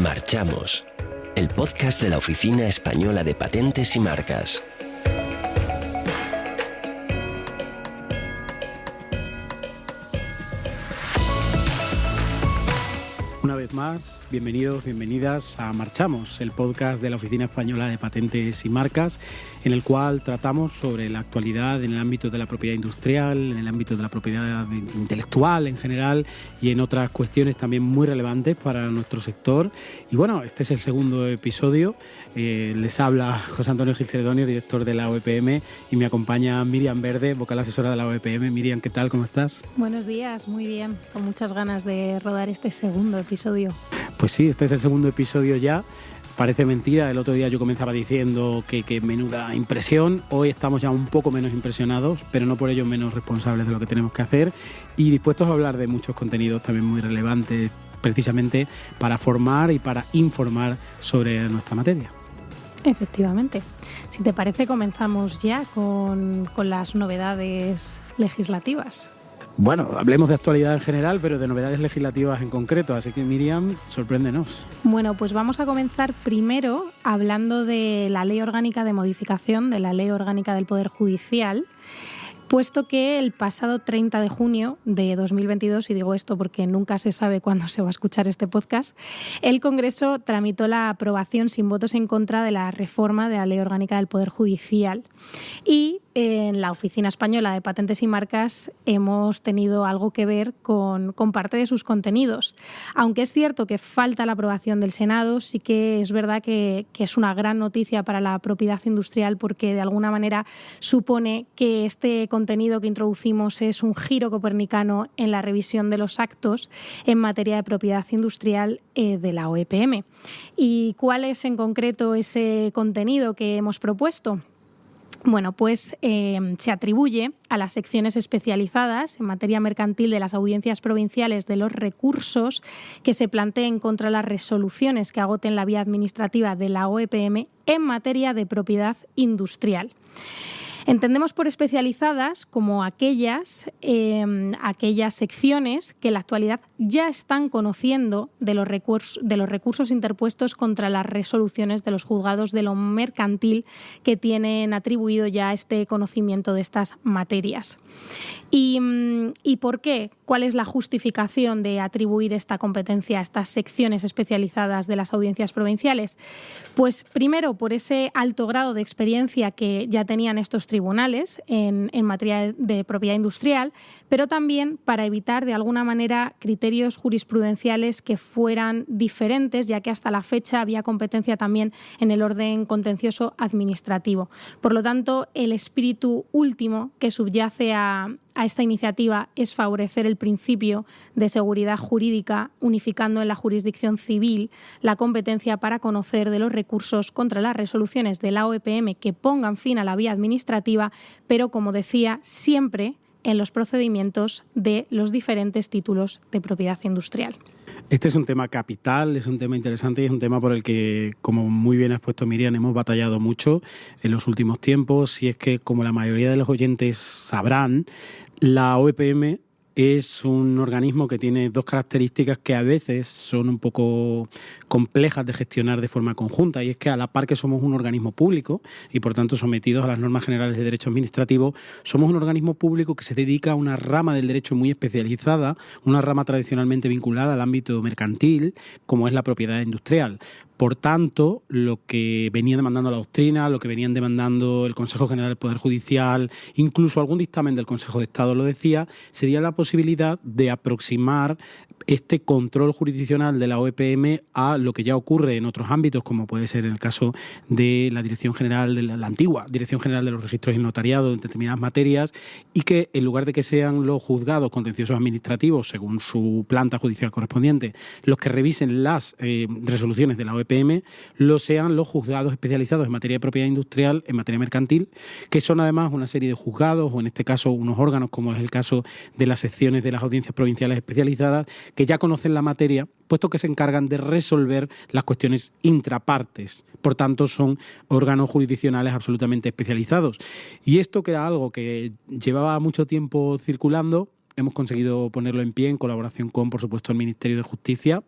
Marchamos, el podcast de la Oficina Española de Patentes y Marcas. Una vez más, bienvenidos, bienvenidas a Marchamos, el podcast de la Oficina Española de Patentes y Marcas, en el cual tratamos sobre la actualidad en el ámbito de la propiedad industrial, en el ámbito de la propiedad intelectual en general y en otras cuestiones también muy relevantes para nuestro sector. Y bueno, este es el segundo episodio. Les habla José Antonio Gil Celedonio, director de la OEPM, y me acompaña Miriam Verde, vocal asesora de la OEPM. Miriam, ¿qué tal? ¿Cómo estás? Buenos días, muy bien, con muchas ganas de rodar este segundo episodio. Pues sí, este es el segundo episodio ya. Parece mentira, el otro día yo comenzaba diciendo que menuda impresión. Hoy estamos ya un poco menos impresionados, pero no por ello menos responsables de lo que tenemos que hacer y dispuestos a hablar de muchos contenidos también muy relevantes, precisamente para formar y para informar sobre nuestra materia. Efectivamente. Si te parece, comenzamos ya con las novedades legislativas. Bueno, hablemos de actualidad en general, pero de novedades legislativas en concreto. Así que, Miriam, sorpréndenos. Bueno, pues vamos a comenzar primero hablando de la Ley Orgánica de Modificación de la Ley Orgánica del Poder Judicial, puesto que el pasado 30 de junio de 2022, y digo esto porque nunca se sabe cuándo se va a escuchar este podcast, el Congreso tramitó la aprobación sin votos en contra de la reforma de la Ley Orgánica del Poder Judicial. Y en la Oficina Española de Patentes y Marcas hemos tenido algo que ver con parte de sus contenidos. Aunque es cierto que falta la aprobación del Senado, sí que es verdad que es una gran noticia para la propiedad industrial porque de alguna manera supone que este contenido que introducimos es un giro copernicano en la revisión de los actos en materia de propiedad industrial de la OEPM. ¿Y cuál es en concreto ese contenido que hemos propuesto? Bueno, pues se atribuye a las secciones especializadas en materia mercantil de las audiencias provinciales de los recursos que se planteen contra las resoluciones que agoten la vía administrativa de la OEPM en materia de propiedad industrial. Entendemos por especializadas como aquellas secciones que en la actualidad ya están conociendo de los recursos interpuestos contra las resoluciones de los juzgados de lo mercantil que tienen atribuido ya este conocimiento de estas materias. ¿Y por qué? ¿Cuál es la justificación de atribuir esta competencia a estas secciones especializadas de las audiencias provinciales? Pues primero por ese alto grado de experiencia que ya tenían estos tribunales en materia de propiedad industrial, pero también para evitar de alguna manera criterios jurisprudenciales que fueran diferentes, ya que hasta la fecha había competencia también en el orden contencioso administrativo. Por lo tanto, el espíritu último que subyace a esta iniciativa es favorecer el principio de seguridad jurídica, unificando en la jurisdicción civil la competencia para conocer de los recursos contra las resoluciones de la OEPM que pongan fin a la vía administrativa, pero, como decía, siempre en los procedimientos de los diferentes títulos de propiedad industrial. Este es un tema capital, es un tema interesante y es un tema por el que, como muy bien ha expuesto Miriam, hemos batallado mucho en los últimos tiempos. Y es que, como la mayoría de los oyentes sabrán, la OEPM es un organismo que tiene dos características que a veces son un poco complejas de gestionar de forma conjunta, y es que a la par que somos un organismo público y por tanto sometidos a las normas generales de derecho administrativo, somos un organismo público que se dedica a una rama del derecho muy especializada, una rama tradicionalmente vinculada al ámbito mercantil, como es la propiedad industrial. Por tanto, lo que venía demandando la doctrina, lo que venían demandando el Consejo General del Poder Judicial, incluso algún dictamen del Consejo de Estado lo decía, sería la posibilidad de aproximar este control jurisdiccional de la OEPM a lo que ya ocurre en otros ámbitos, como puede ser en el caso de la Dirección General, de la antigua Dirección General de los Registros y Notariado en determinadas materias, y que en lugar de que sean los juzgados contenciosos administrativos, según su planta judicial correspondiente, los que revisen las resoluciones de la OEPM, lo sean los juzgados especializados en materia de propiedad industrial, en materia mercantil, que son además una serie de juzgados, o en este caso unos órganos, como es el caso de las secciones de las audiencias provinciales especializadas, que ya conocen la materia, puesto que se encargan de resolver las cuestiones intrapartes. Por tanto, son órganos jurisdiccionales absolutamente especializados. Y esto, que era algo que llevaba mucho tiempo circulando, hemos conseguido ponerlo en pie en colaboración con, por supuesto, el Ministerio de Justicia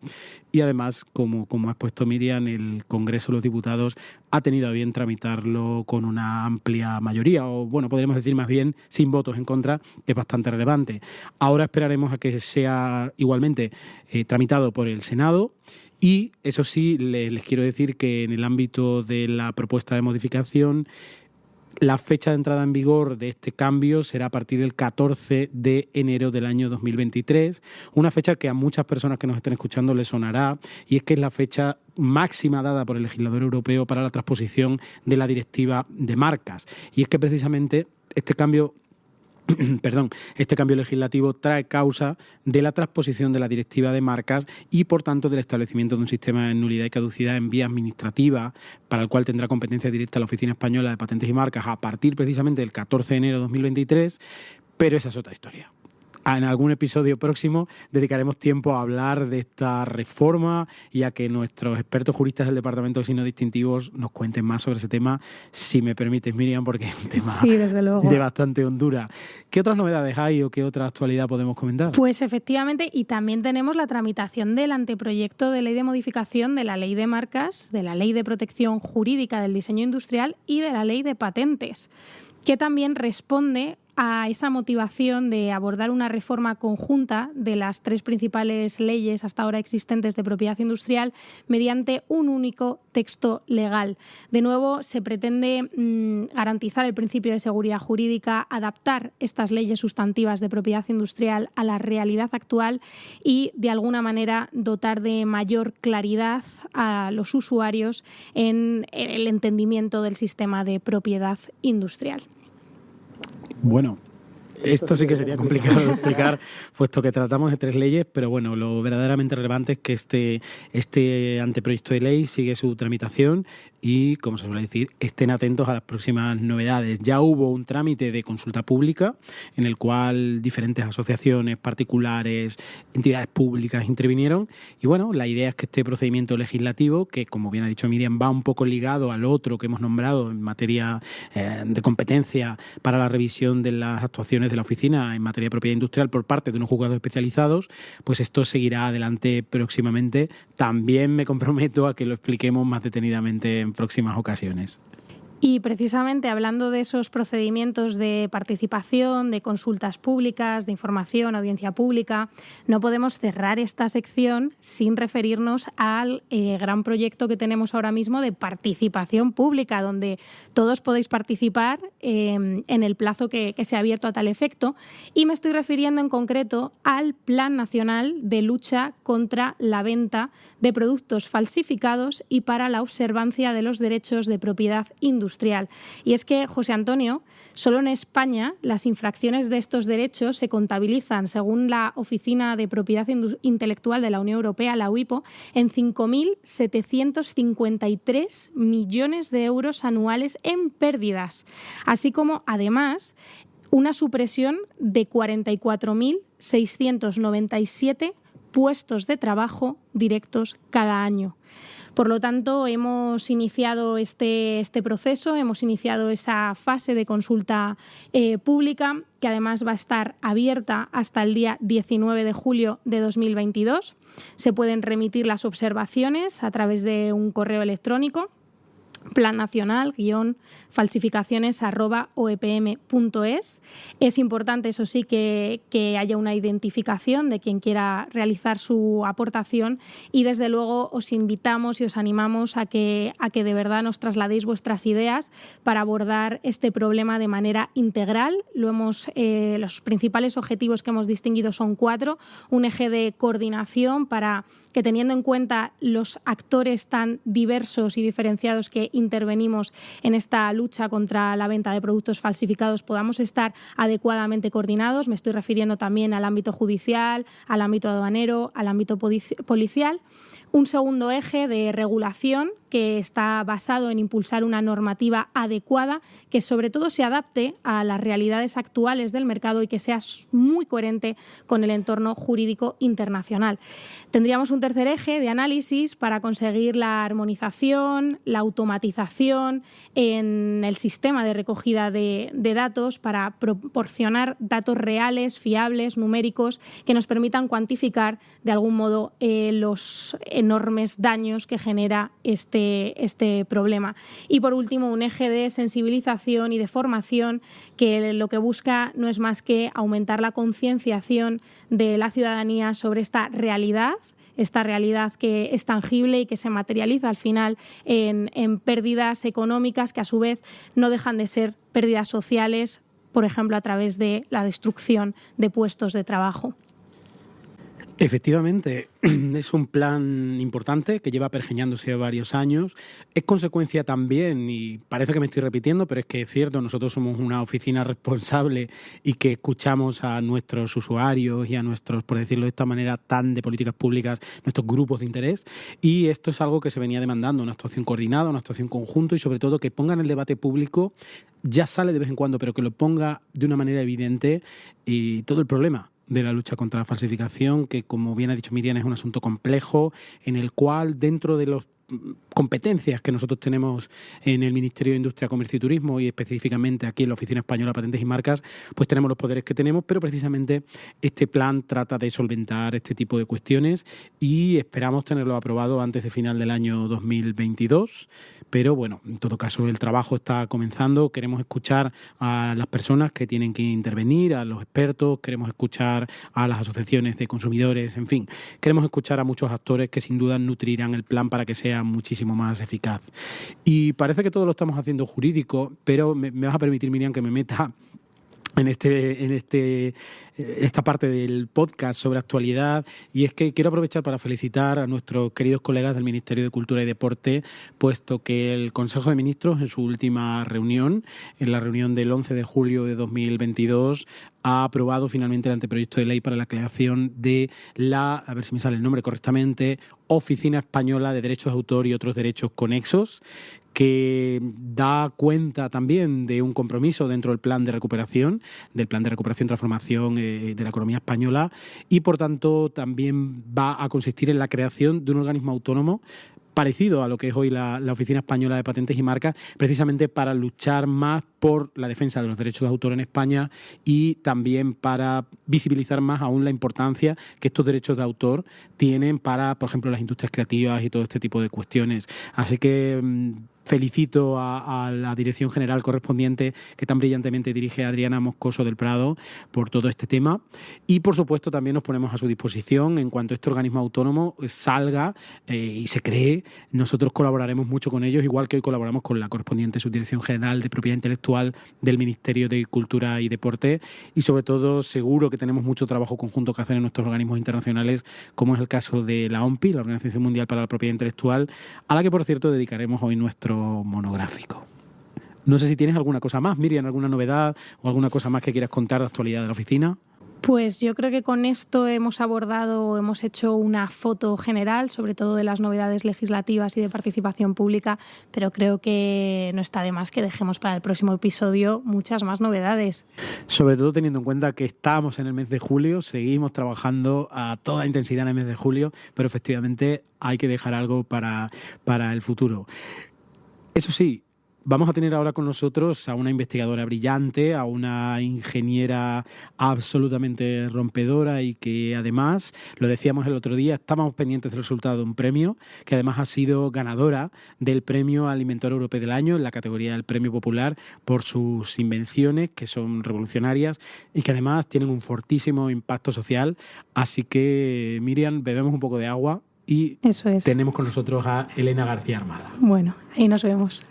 y además, como ha expuesto Miriam, el Congreso de los Diputados ha tenido a bien tramitarlo con una amplia mayoría, o bueno, podríamos decir más bien sin votos en contra, que es bastante relevante. Ahora esperaremos a que sea igualmente tramitado por el Senado. Y eso sí, les quiero decir que en el ámbito de la propuesta de modificación, la fecha de entrada en vigor de este cambio será a partir del 14 de enero del año 2023, una fecha que a muchas personas que nos estén escuchando les sonará, y es que es la fecha máxima dada por el legislador europeo para la transposición de la directiva de marcas. Y es que precisamente este cambio legislativo trae causa de la transposición de la directiva de marcas y, por tanto, del establecimiento de un sistema de nulidad y caducidad en vía administrativa, para el cual tendrá competencia directa la Oficina Española de Patentes y Marcas a partir precisamente del 14 de enero de 2023, pero esa es otra historia. En algún episodio próximo dedicaremos tiempo a hablar de esta reforma y a que nuestros expertos juristas del Departamento de Signos Distintivos nos cuenten más sobre ese tema, si me permites, Miriam, porque es un tema de bastante hondura. ¿Qué otras novedades hay o qué otra actualidad podemos comentar? Pues efectivamente, y también tenemos la tramitación del anteproyecto de ley de modificación de la Ley de Marcas, de la Ley de Protección Jurídica del Diseño Industrial y de la Ley de Patentes, que también responde a esa motivación de abordar una reforma conjunta de las tres principales leyes hasta ahora existentes de propiedad industrial mediante un único texto legal. De nuevo, se pretende garantizar el principio de seguridad jurídica, adaptar estas leyes sustantivas de propiedad industrial a la realidad actual y, de alguna manera, dotar de mayor claridad a los usuarios en el entendimiento del sistema de propiedad industrial. Bueno, esto sí que sería complicado de explicar, puesto que tratamos de tres leyes, pero bueno, lo verdaderamente relevante es que este anteproyecto de ley sigue su tramitación y, como se suele decir, estén atentos a las próximas novedades. Ya hubo un trámite de consulta pública en el cual diferentes asociaciones, particulares, entidades públicas intervinieron y bueno, la idea es que este procedimiento legislativo, que como bien ha dicho Miriam, va un poco ligado al otro que hemos nombrado en materia de competencia para la revisión de las actuaciones de la oficina en materia de propiedad industrial por parte de unos juzgados especializados, pues esto seguirá adelante próximamente. También me comprometo a que lo expliquemos más detenidamente en próximas ocasiones. Y precisamente hablando de esos procedimientos de participación, de consultas públicas, de información, audiencia pública, no podemos cerrar esta sección sin referirnos al gran proyecto que tenemos ahora mismo de participación pública, donde todos podéis participar en el plazo que se ha abierto a tal efecto. Y me estoy refiriendo en concreto al Plan Nacional de Lucha contra la Venta de Productos Falsificados y para la Observancia de los Derechos de Propiedad Industrial. Y es que, José Antonio, solo en España las infracciones de estos derechos se contabilizan, según la Oficina de Propiedad Intelectual de la Unión Europea, la UIPO, en 5.753 millones de euros anuales en pérdidas, así como, además, una supresión de 44.697 puestos de trabajo directos cada año. Por lo tanto, hemos iniciado este proceso, hemos iniciado esa fase de consulta pública, que además va a estar abierta hasta el día 19 de julio de 2022. Se pueden remitir las observaciones a través de un correo electrónico, plannacional-falsificaciones@oepm.es. Es importante, eso sí, que haya una identificación de quien quiera realizar su aportación y, desde luego, os invitamos y os animamos a que de verdad nos trasladéis vuestras ideas para abordar este problema de manera integral. Los principales objetivos que hemos distinguido son 4. Un eje de coordinación para que, teniendo en cuenta los actores tan diversos y diferenciados que intervenimos en esta lucha contra la venta de productos falsificados, podamos estar adecuadamente coordinados. Me estoy refiriendo también al ámbito judicial, al ámbito aduanero, al ámbito policial. Un segundo eje de regulación que está basado en impulsar una normativa adecuada que sobre todo se adapte a las realidades actuales del mercado y que sea muy coherente con el entorno jurídico internacional. Tendríamos un tercer eje de análisis para conseguir la armonización, la automatización en el sistema de recogida de datos para proporcionar datos reales, fiables, numéricos, que nos permitan cuantificar de algún modo los enormes daños que genera este problema. Y por último, un eje de sensibilización y de formación que lo que busca no es más que aumentar la concienciación de la ciudadanía sobre esta realidad que es tangible y que se materializa al final en pérdidas económicas que a su vez no dejan de ser pérdidas sociales, por ejemplo, a través de la destrucción de puestos de trabajo. Efectivamente, es un plan importante que lleva pergeñándose varios años. Es consecuencia también, y parece que me estoy repitiendo, pero es que es cierto, nosotros somos una oficina responsable y que escuchamos a nuestros usuarios y a nuestros, por decirlo de esta manera, tan de políticas públicas, nuestros grupos de interés. Y esto es algo que se venía demandando, una actuación coordinada, una actuación conjunta y sobre todo que ponga en el debate público, ya sale de vez en cuando, pero que lo ponga de una manera evidente y todo el problema de la lucha contra la falsificación, que como bien ha dicho Miriam es un asunto complejo en el cual dentro de los competencias que nosotros tenemos en el Ministerio de Industria, Comercio y Turismo y específicamente aquí en la Oficina Española de Patentes y Marcas, pues tenemos los poderes que tenemos, pero precisamente este plan trata de solventar este tipo de cuestiones y esperamos tenerlo aprobado antes de final del año 2022, pero bueno, en todo caso el trabajo está comenzando, queremos escuchar a las personas que tienen que intervenir, a los expertos, queremos escuchar a las asociaciones de consumidores, en fin, queremos escuchar a muchos actores que sin duda nutrirán el plan para que sea muchísimo más eficaz. Y parece que todo lo estamos haciendo jurídico, pero me vas a permitir, Miriam, que me meta en esta parte del podcast sobre actualidad, y es que quiero aprovechar para felicitar a nuestros queridos colegas del Ministerio de Cultura y Deporte, puesto que el Consejo de Ministros en su última reunión, en la reunión del 11 de julio de 2022, ha aprobado finalmente el anteproyecto de ley para la creación de la, a ver si me sale el nombre correctamente, Oficina Española de Derechos de Autor y otros derechos conexos, que da cuenta también de un compromiso dentro del plan de recuperación, transformación de la economía española, y por tanto también va a consistir en la creación de un organismo autónomo parecido a lo que es hoy la Oficina Española de Patentes y Marcas, precisamente para luchar más por la defensa de los derechos de autor en España y también para visibilizar más aún la importancia que estos derechos de autor tienen para, por ejemplo, las industrias creativas y todo este tipo de cuestiones. Así que felicito a la dirección general correspondiente que tan brillantemente dirige Adriana Moscoso del Prado por todo este tema y por supuesto también nos ponemos a su disposición en cuanto este organismo autónomo salga y se cree. Nosotros colaboraremos mucho con ellos, igual que hoy colaboramos con la correspondiente Subdirección General de Propiedad Intelectual del Ministerio de Cultura y Deporte y sobre todo seguro que tenemos mucho trabajo conjunto que hacer en nuestros organismos internacionales, como es el caso de la OMPI, la Organización Mundial para la Propiedad Intelectual, a la que por cierto dedicaremos hoy nuestro monográfico. No sé si tienes alguna cosa más, Miriam, alguna novedad o alguna cosa más que quieras contar de actualidad de la oficina. Pues yo creo que con esto hemos hecho una foto general, sobre todo de las novedades legislativas y de participación pública, pero creo que no está de más que dejemos para el próximo episodio muchas más novedades. Sobre todo teniendo en cuenta que estamos en el mes de julio, seguimos trabajando a toda intensidad en el mes de julio, pero efectivamente hay que dejar algo para el futuro. Eso sí, vamos a tener ahora con nosotros a una investigadora brillante, a una ingeniera absolutamente rompedora y que además, lo decíamos el otro día, estábamos pendientes del resultado de un premio, que además ha sido ganadora del Premio Alimentor Europeo del Año en la categoría del Premio Popular por sus invenciones, que son revolucionarias y que además tienen un fortísimo impacto social. Así que, Miriam, bebemos un poco de agua y eso es. Tenemos con nosotros a Elena García Armada. Bueno, ahí nos vemos.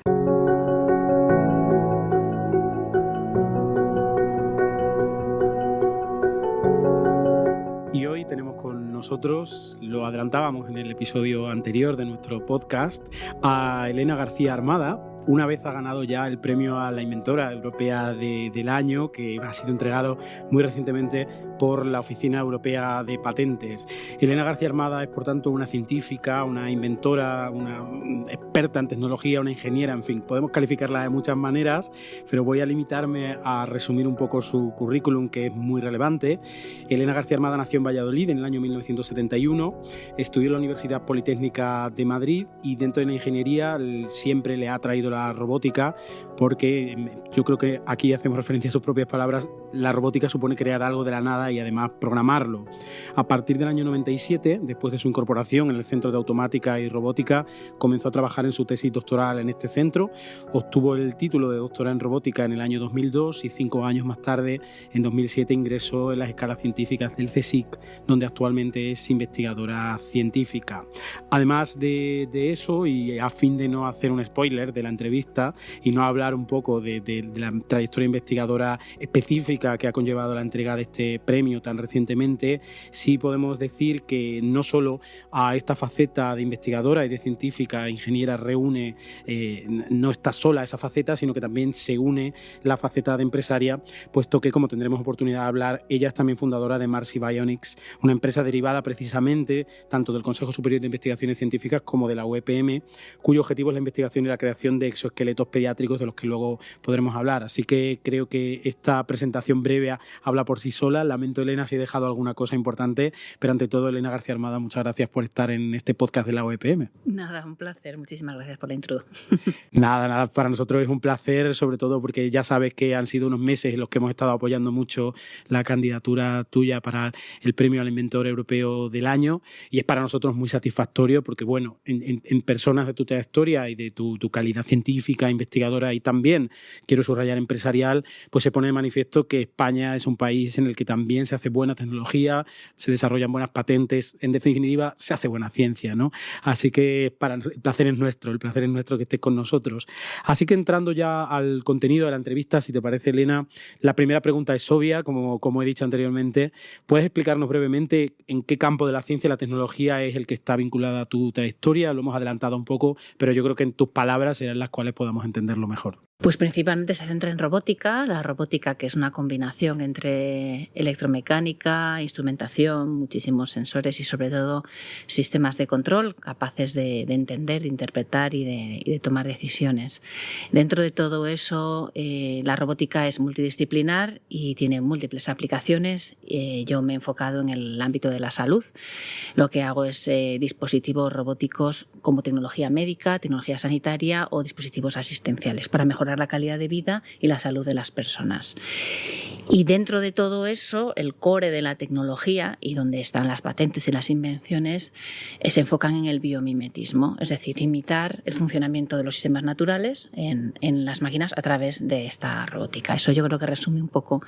Y hoy tenemos con nosotros, lo adelantábamos en el episodio anterior de nuestro podcast, a Elena García Armada, una vez ha ganado ya el premio a la inventora europea del año, que ha sido entregado muy recientemente por la Oficina Europea de Patentes. Elena García Armada es, por tanto, una científica, una inventora, una experta en tecnología, una ingeniera, en fin, podemos calificarla de muchas maneras, pero voy a limitarme a resumir un poco su currículum, que es muy relevante. Elena García Armada nació en Valladolid en el año 1971, estudió en la Universidad Politécnica de Madrid y dentro de la ingeniería siempre le ha atraído la robótica, porque yo creo que aquí hacemos referencia a sus propias palabras, la robótica supone crear algo de la nada y además programarlo. A partir del año 97, después de su incorporación en el Centro de Automática y Robótica, comenzó a trabajar en su tesis doctoral en este centro, obtuvo el título de doctora en robótica en el año 2002 y 5 años más tarde, en 2007, ingresó en las escalas científicas del CSIC, donde actualmente es investigadora científica. Además de eso, y a fin de no hacer un spoiler de la entrevista y no hablar un poco de la trayectoria investigadora específica que ha conllevado la entrega de este premio tan recientemente, sí podemos decir que no solo a esta faceta de investigadora y de científica, ingeniera, reúne, no está sola esa faceta, sino que también se une la faceta de empresaria, puesto que, como tendremos oportunidad de hablar, ella es también fundadora de Marcy Bionics, una empresa derivada precisamente tanto del Consejo Superior de Investigaciones Científicas como de la UEPM, cuyo objetivo es la investigación y la creación de exoesqueletos pediátricos, de los que luego podremos hablar. Así que creo que esta presentación breve habla por sí sola. Lamento, Elena, si he dejado alguna cosa importante, pero ante todo, Elena García Armada, muchas gracias por estar en este podcast de la UEPM. Nada, un placer. Muchísimas gracias por la intro. Nada, para nosotros es un placer, sobre todo porque ya sabes que han sido unos meses en los que hemos estado apoyando mucho la candidatura tuya para el premio al inventor europeo del año, y es para nosotros muy satisfactorio porque, bueno, en personas de tu trayectoria y de tu calidad científica, investigadora y también, quiero subrayar, empresarial, pues se pone de manifiesto que España es un país en el que también se hace buena tecnología, se desarrollan buenas patentes, en definitiva, se hace buena ciencia, ¿no? Así que el placer es nuestro que estés con nosotros. Así que entrando ya al contenido de la entrevista, si te parece, Elena, la primera pregunta es obvia, como he dicho anteriormente. ¿Puedes explicarnos brevemente en qué campo de la ciencia y la tecnología es el que está vinculada a tu trayectoria? Lo hemos adelantado un poco, pero yo creo que en tus palabras serán las cuales podamos entenderlo mejor. Pues principalmente se centra en robótica, la robótica que es una combinación entre electromecánica, instrumentación, muchísimos sensores y sobre todo sistemas de control capaces de entender, de interpretar y de tomar decisiones. Dentro de todo eso, la robótica es multidisciplinar y tiene múltiples aplicaciones. Yo me he enfocado en el ámbito de la salud. Lo que hago es dispositivos robóticos como tecnología médica, tecnología sanitaria o dispositivos asistenciales para mejorar la calidad de vida y la salud de las personas. Y dentro de todo eso, el core de la tecnología y donde están las patentes y las invenciones se enfocan en el biomimetismo, es decir, imitar el funcionamiento de los sistemas naturales en las máquinas a través de esta robótica. Eso yo creo que resume un poco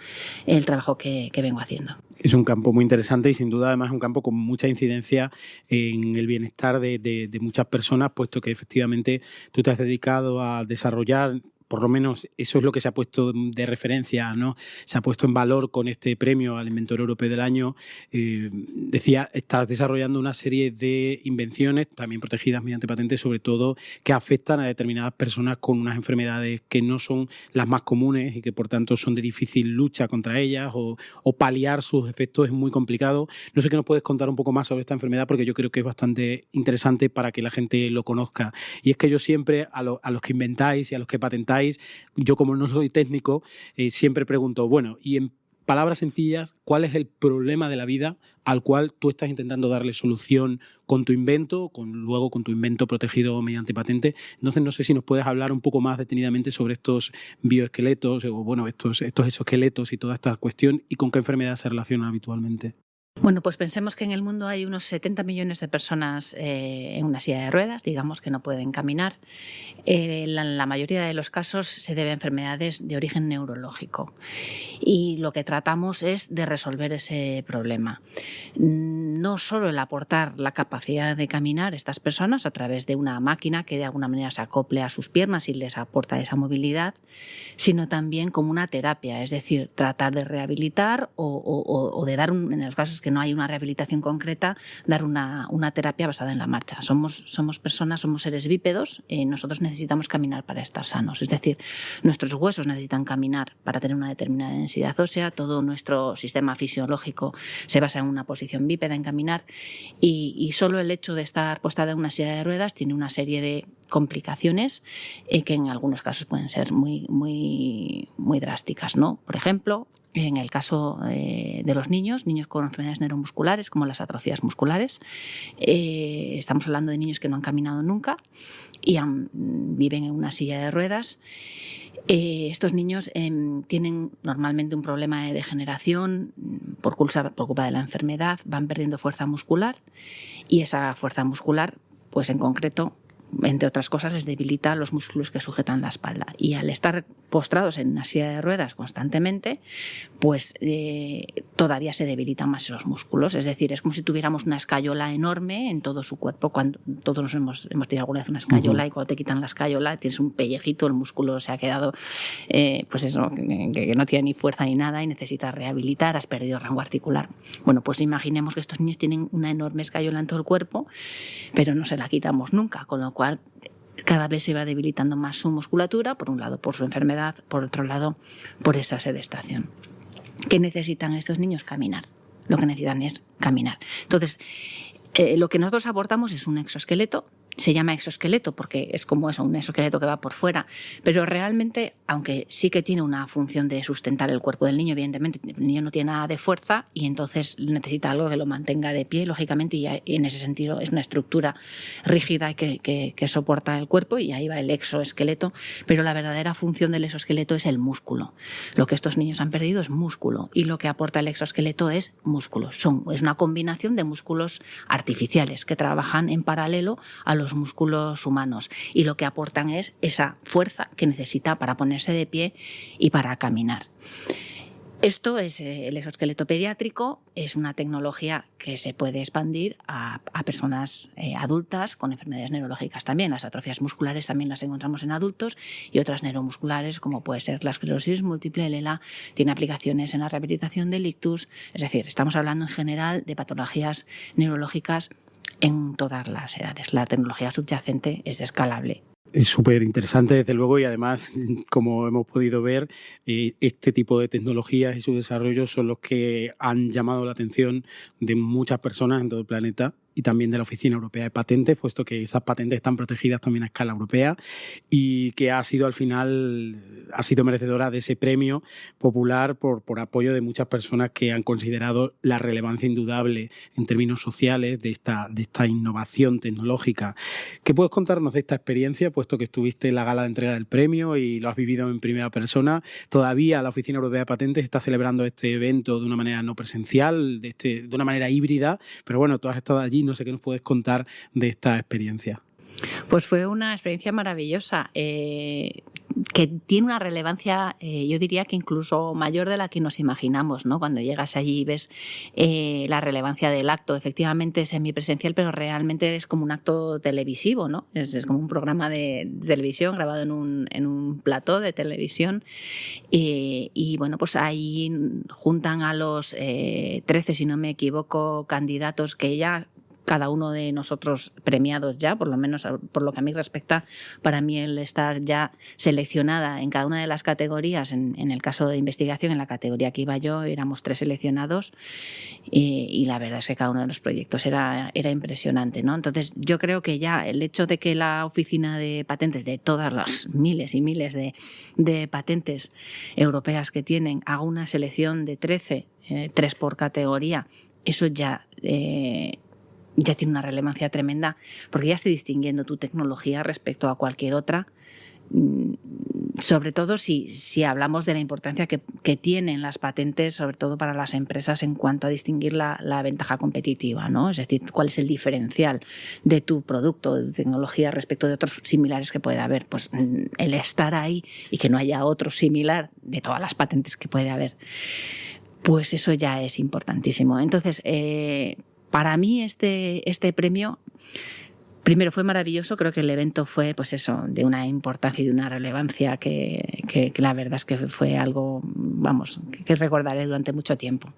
el trabajo que vengo haciendo. Es un campo muy interesante y sin duda además un campo con mucha incidencia en el bienestar de muchas personas, puesto que efectivamente tú te has dedicado a desarrollar, por lo menos eso es lo que se ha puesto de referencia, ¿no? Se ha puesto en valor con este premio al inventor europeo del año. Decía, estás desarrollando una serie de invenciones, también protegidas mediante patentes, sobre todo que afectan a determinadas personas con unas enfermedades que no son las más comunes y que por tanto son de difícil lucha contra ellas, o paliar sus efectos es muy complicado. No sé qué nos puedes contar un poco más sobre esta enfermedad, porque yo creo que es bastante interesante para que la gente lo conozca. Y es que yo siempre, a los que inventáis y a los que patentáis, yo como no soy técnico, siempre pregunto, bueno, y en palabras sencillas, ¿cuál es el problema de la vida al cual tú estás intentando darle solución con tu invento, luego con tu invento protegido mediante patente? Entonces no sé si nos puedes hablar un poco más detenidamente sobre estos bioesqueletos, o bueno, estos exoesqueletos y toda esta cuestión, y con qué enfermedad se relacionan habitualmente. Bueno, pues pensemos que en el mundo hay unos 70 millones de personas en una silla de ruedas, digamos que no pueden caminar. La mayoría de los casos se debe a enfermedades de origen neurológico y lo que tratamos es de resolver ese problema. No solo el aportar la capacidad de caminar a estas personas a través de una máquina que de alguna manera se acople a sus piernas y les aporta esa movilidad, sino también como una terapia, es decir, tratar de rehabilitar o de dar, en los casos que no hay una rehabilitación concreta, dar una terapia basada en la marcha. Somos personas, somos seres bípedos, nosotros necesitamos caminar para estar sanos. Es decir, nuestros huesos necesitan caminar para tener una determinada densidad ósea, todo nuestro sistema fisiológico se basa en una posición bípeda, en caminar, y solo el hecho de estar postada en una silla de ruedas tiene una serie de complicaciones que en algunos casos pueden ser muy, muy, muy drásticas, ¿no? Por ejemplo, en el caso de los niños con enfermedades neuromusculares como las atrofias musculares, estamos hablando de niños que no han caminado nunca y viven en una silla de ruedas. Estos niños tienen normalmente un problema de degeneración por culpa de la enfermedad, van perdiendo fuerza muscular y esa fuerza muscular, pues en concreto, entre otras cosas, les debilita los músculos que sujetan la espalda. Y al estar postrados en una silla de ruedas constantemente, pues todavía se debilitan más esos músculos. Es decir, es como si tuviéramos una escayola enorme en todo su cuerpo. Cuando todos nos hemos tenido alguna vez una escayola, y cuando te quitan la escayola tienes un pellejito, el músculo se ha quedado, pues eso, que no tiene ni fuerza ni nada y necesitas rehabilitar, has perdido rango articular. Bueno, pues imaginemos que estos niños tienen una enorme escayola en todo el cuerpo, pero no se la quitamos nunca, con lo cual cada vez se va debilitando más su musculatura, por un lado por su enfermedad, por otro lado por esa sedestación. ¿Qué necesitan estos niños? Caminar. Lo que necesitan es caminar. Entonces, lo que nosotros aportamos es un exoesqueleto. Se llama exoesqueleto porque es como eso, un exoesqueleto que va por fuera, pero realmente, aunque sí que tiene una función de sustentar el cuerpo del niño, evidentemente el niño no tiene nada de fuerza y entonces necesita algo que lo mantenga de pie, lógicamente, y en ese sentido es una estructura rígida que soporta el cuerpo, y ahí va el exoesqueleto, pero la verdadera función del exoesqueleto es el músculo. Lo que estos niños han perdido es músculo, y lo que aporta el exoesqueleto es músculo. Es una combinación de músculos artificiales que trabajan en paralelo a los músculos humanos, y lo que aportan es esa fuerza que necesita para ponerse de pie y para caminar. Esto es el exoesqueleto pediátrico, es una tecnología que se puede expandir a personas adultas con enfermedades neurológicas también. Las atrofias musculares también las encontramos en adultos, y otras neuromusculares, como puede ser la esclerosis múltiple, el ELA, tiene aplicaciones en la rehabilitación del ictus. Es decir, estamos hablando en general de patologías neurológicas en todas las edades. La tecnología subyacente es escalable. Es súper interesante, desde luego, y además, como hemos podido ver, este tipo de tecnologías y su desarrollo son los que han llamado la atención de muchas personas en todo el planeta, y también de la Oficina Europea de Patentes, puesto que esas patentes están protegidas también a escala europea, y que ha sido merecedora de ese premio popular por apoyo de muchas personas que han considerado la relevancia indudable en términos sociales de esta innovación tecnológica. ¿Qué puedes contarnos de esta experiencia, puesto que estuviste en la gala de entrega del premio y lo has vivido en primera persona? Todavía la Oficina Europea de Patentes está celebrando este evento de una manera no presencial, de una manera híbrida, pero bueno, tú has estado allí. No sé qué nos puedes contar de esta experiencia. Pues fue una experiencia maravillosa, que tiene una relevancia, yo diría que incluso mayor de la que nos imaginamos, ¿no? Cuando llegas allí y ves la relevancia del acto. Efectivamente es semipresencial, pero realmente es como un acto televisivo, ¿no? Es como un programa de televisión grabado en un plató de televisión, y bueno, pues ahí juntan a los 13, si no me equivoco, candidatos que ya cada uno de nosotros premiados ya, por lo menos por lo que a mí respecta. Para mí el estar ya seleccionada en cada una de las categorías, en el caso de investigación, en la categoría que iba yo, éramos 3 seleccionados, y la verdad es que cada uno de los proyectos era impresionante, ¿no? Entonces yo creo que ya el hecho de que la Oficina de Patentes, de todas las miles y miles de patentes europeas que tienen, haga una selección de 13, 3 por categoría, eso ya tiene una relevancia tremenda, porque ya estoy distinguiendo tu tecnología respecto a cualquier otra, sobre todo si hablamos de la importancia que tienen las patentes, sobre todo para las empresas, en cuanto a distinguir la ventaja competitiva, ¿no? Es decir, cuál es el diferencial de tu producto, de tu tecnología respecto de otros similares que puede haber. Pues el estar ahí y que no haya otro similar de todas las patentes que puede haber, pues eso ya es importantísimo. Entonces, para mí este premio, primero, fue maravilloso. Creo que el evento fue, pues eso, de una importancia y de una relevancia que la verdad es que fue algo, vamos, que recordaré durante mucho tiempo.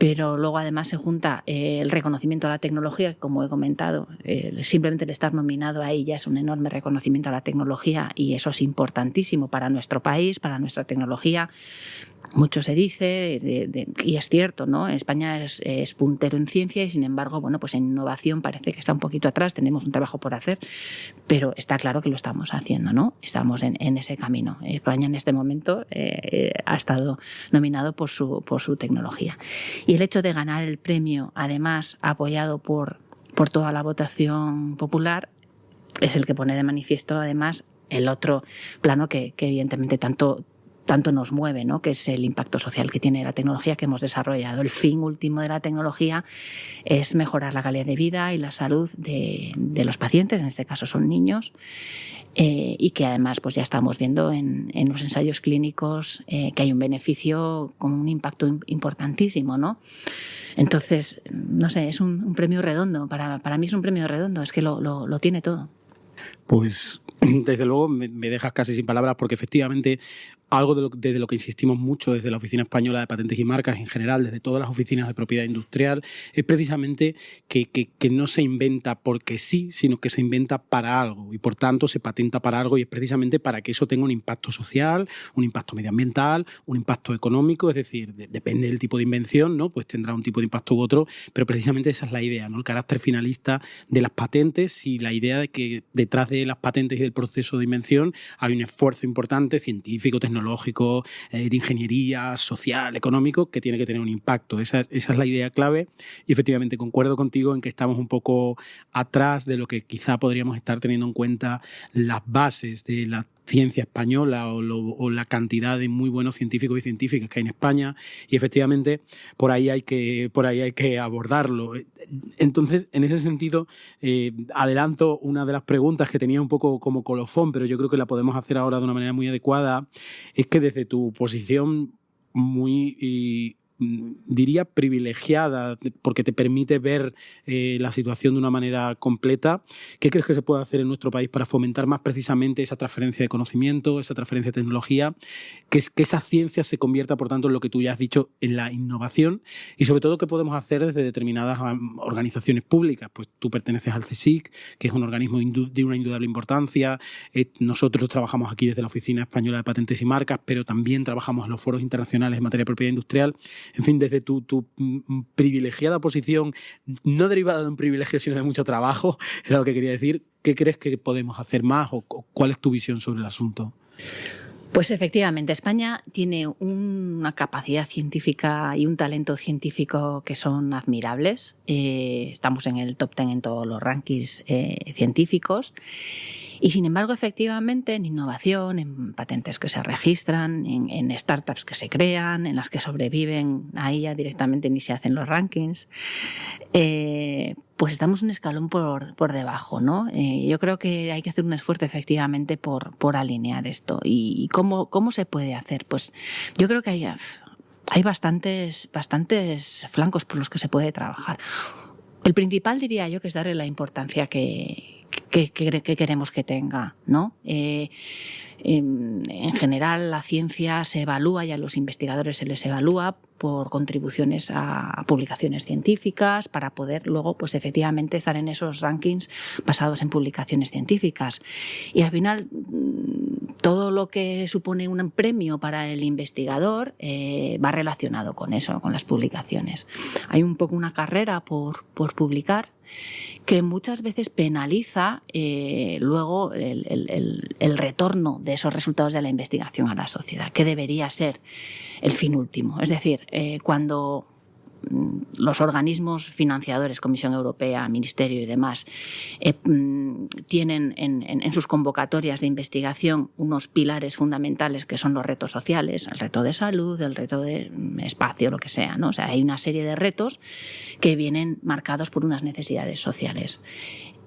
pero luego además se junta el reconocimiento a la tecnología, como he comentado, simplemente el estar nominado ahí ya es un enorme reconocimiento a la tecnología y eso es importantísimo para nuestro país, para nuestra tecnología. Mucho se dice, y es cierto, ¿no? España es puntero en ciencia y, sin embargo, bueno, pues en innovación parece que está un poquito atrás, tenemos un trabajo por hacer, pero está claro que lo estamos haciendo, ¿no? Estamos en ese camino. España en este momento ha estado nominado por su tecnología. Y el hecho de ganar el premio, además apoyado por toda la votación popular, es el que pone de manifiesto, además, el otro plano que evidentemente tanto nos mueve, ¿no? Que es el impacto social que tiene la tecnología que hemos desarrollado. El fin último de la tecnología es mejorar la calidad de vida y la salud de los pacientes, en este caso son niños, y que además pues ya estamos viendo en los ensayos clínicos que hay un beneficio con un impacto importantísimo, ¿no? Entonces, no sé, es un premio redondo. Para mí es un premio redondo, es que lo tiene todo. Pues desde luego me dejas casi sin palabras, porque efectivamente algo de lo que insistimos mucho desde la Oficina Española de Patentes y Marcas, en general, desde todas las oficinas de propiedad industrial, es precisamente que no se inventa porque sí, sino que se inventa para algo y por tanto se patenta para algo, y es precisamente para que eso tenga un impacto social, un impacto medioambiental, un impacto económico, es decir, depende del tipo de invención, ¿no? Pues tendrá un tipo de impacto u otro, pero precisamente esa es la idea, ¿no? El carácter finalista de las patentes y la idea de que detrás de las patentes y del proceso de invención hay un esfuerzo importante científico, tecnológico, de ingeniería, social, económico, que tiene que tener un impacto. Esa es la idea clave, y efectivamente concuerdo contigo en que estamos un poco atrás de lo que quizá podríamos estar teniendo en cuenta las bases de la ciencia española o la cantidad de muy buenos científicos y científicas que hay en España, y efectivamente por ahí hay que abordarlo. Entonces, en ese sentido, adelanto una de las preguntas que tenía un poco como colofón, pero yo creo que la podemos hacer ahora de una manera muy adecuada. Es que desde tu posición muy diría privilegiada, porque te permite ver la situación de una manera completa, ¿qué crees que se puede hacer en nuestro país para fomentar más precisamente esa transferencia de conocimiento, esa transferencia de tecnología, que esa ciencia se convierta, por tanto, en lo que tú ya has dicho, en la innovación? Y sobre todo, ¿qué podemos hacer desde determinadas organizaciones públicas? Pues tú perteneces al CSIC, que es un organismo de una indudable importancia. Nosotros trabajamos aquí desde la Oficina Española de Patentes y Marcas, pero también trabajamos en los foros internacionales en materia de propiedad industrial. En fin, desde tu privilegiada posición, no derivada de un privilegio, sino de mucho trabajo, era lo que quería decir. ¿Qué crees que podemos hacer más o cuál es tu visión sobre el asunto? Pues efectivamente, España tiene una capacidad científica y un talento científico que son admirables. Estamos en el top 10 en todos los rankings científicos. Y sin embargo, efectivamente, en innovación, en patentes que se registran, en startups que se crean, en las que sobreviven, ahí ya directamente ni se hacen los rankings, pues estamos un escalón por debajo, ¿no? Yo creo que hay que hacer un esfuerzo efectivamente por alinear esto. ¿Y cómo se puede hacer? Pues yo creo que hay bastantes flancos por los que se puede trabajar. El principal, diría yo, que es darle la importancia que queremos que tenga, ¿no? En general, la ciencia se evalúa y a los investigadores se les evalúa por contribuciones a publicaciones científicas para poder luego, pues efectivamente, estar en esos rankings basados en publicaciones científicas. Y al final, todo lo que supone un premio para el investigador va relacionado con eso, con las publicaciones. Hay un poco una carrera por publicar que muchas veces penaliza luego el retorno de esos resultados de la investigación a la sociedad, que debería ser el fin último. Es decir, cuando los organismos financiadores, Comisión Europea, Ministerio y demás, tienen en sus convocatorias de investigación unos pilares fundamentales que son los retos sociales, el reto de salud, el reto de espacio, lo que sea, ¿no? O sea, hay una serie de retos que vienen marcados por unas necesidades sociales.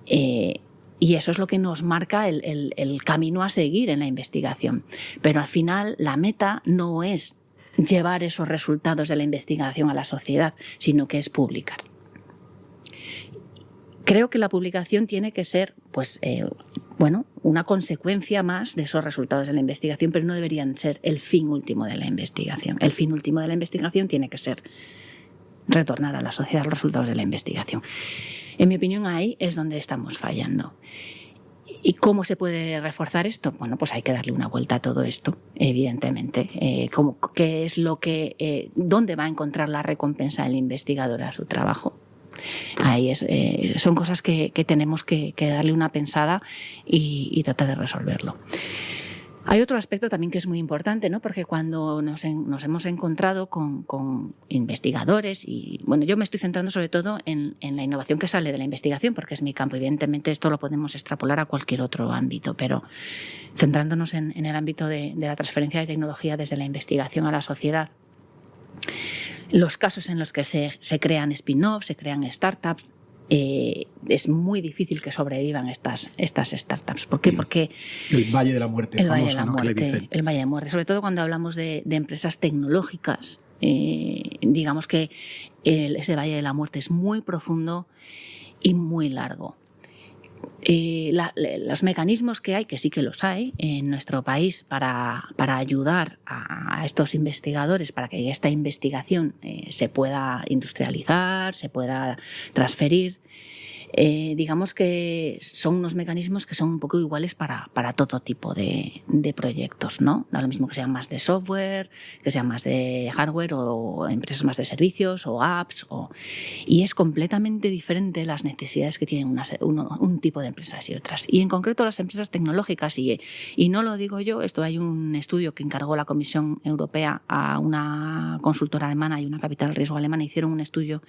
Y eso es lo que nos marca el camino a seguir en la investigación. Pero al final la meta no es llevar esos resultados de la investigación a la sociedad, sino que es publicar. Creo que la publicación tiene que ser, pues, una consecuencia más de esos resultados de la investigación, pero no deberían ser el fin último de la investigación. El fin último de la investigación tiene que ser retornar a la sociedad los resultados de la investigación. En mi opinión, ahí es donde estamos fallando. ¿Y cómo se puede reforzar esto? Bueno, pues hay que darle una vuelta a todo esto, evidentemente. ¿Qué es lo que, dónde va a encontrar la recompensa el investigador a su trabajo? Ahí son cosas que tenemos que darle una pensada y tratar de resolverlo. Hay otro aspecto también que es muy importante, ¿no? Porque cuando nos hemos encontrado con investigadores, y bueno, yo me estoy centrando sobre todo en la innovación que sale de la investigación, porque es mi campo. Evidentemente esto lo podemos extrapolar a cualquier otro ámbito, pero centrándonos en el ámbito de la transferencia de tecnología desde la investigación a la sociedad, los casos en los que se crean spin-offs, se crean startups, es muy difícil que sobrevivan estas startups. ¿Por qué? Porque el Valle de la Muerte, el Valle de la Muerte, el Valle de Muerte, sobre todo cuando hablamos de empresas tecnológicas, digamos que ese Valle de la Muerte es muy profundo y muy largo. Los mecanismos que hay, que sí que los hay en nuestro país para ayudar a estos investigadores, para que esta investigación se pueda industrializar, se pueda transferir, digamos que son unos mecanismos que son un poco iguales para todo tipo de proyectos, ¿no? Da lo mismo que sean más de software, que sean más de hardware, o empresas más de servicios o apps, y es completamente diferente las necesidades que tienen un tipo de empresas y otras. Y en concreto las empresas tecnológicas, y no lo digo yo, esto hay un estudio que encargó la Comisión Europea a una consultora alemana y una capital riesgo alemana, hicieron un estudio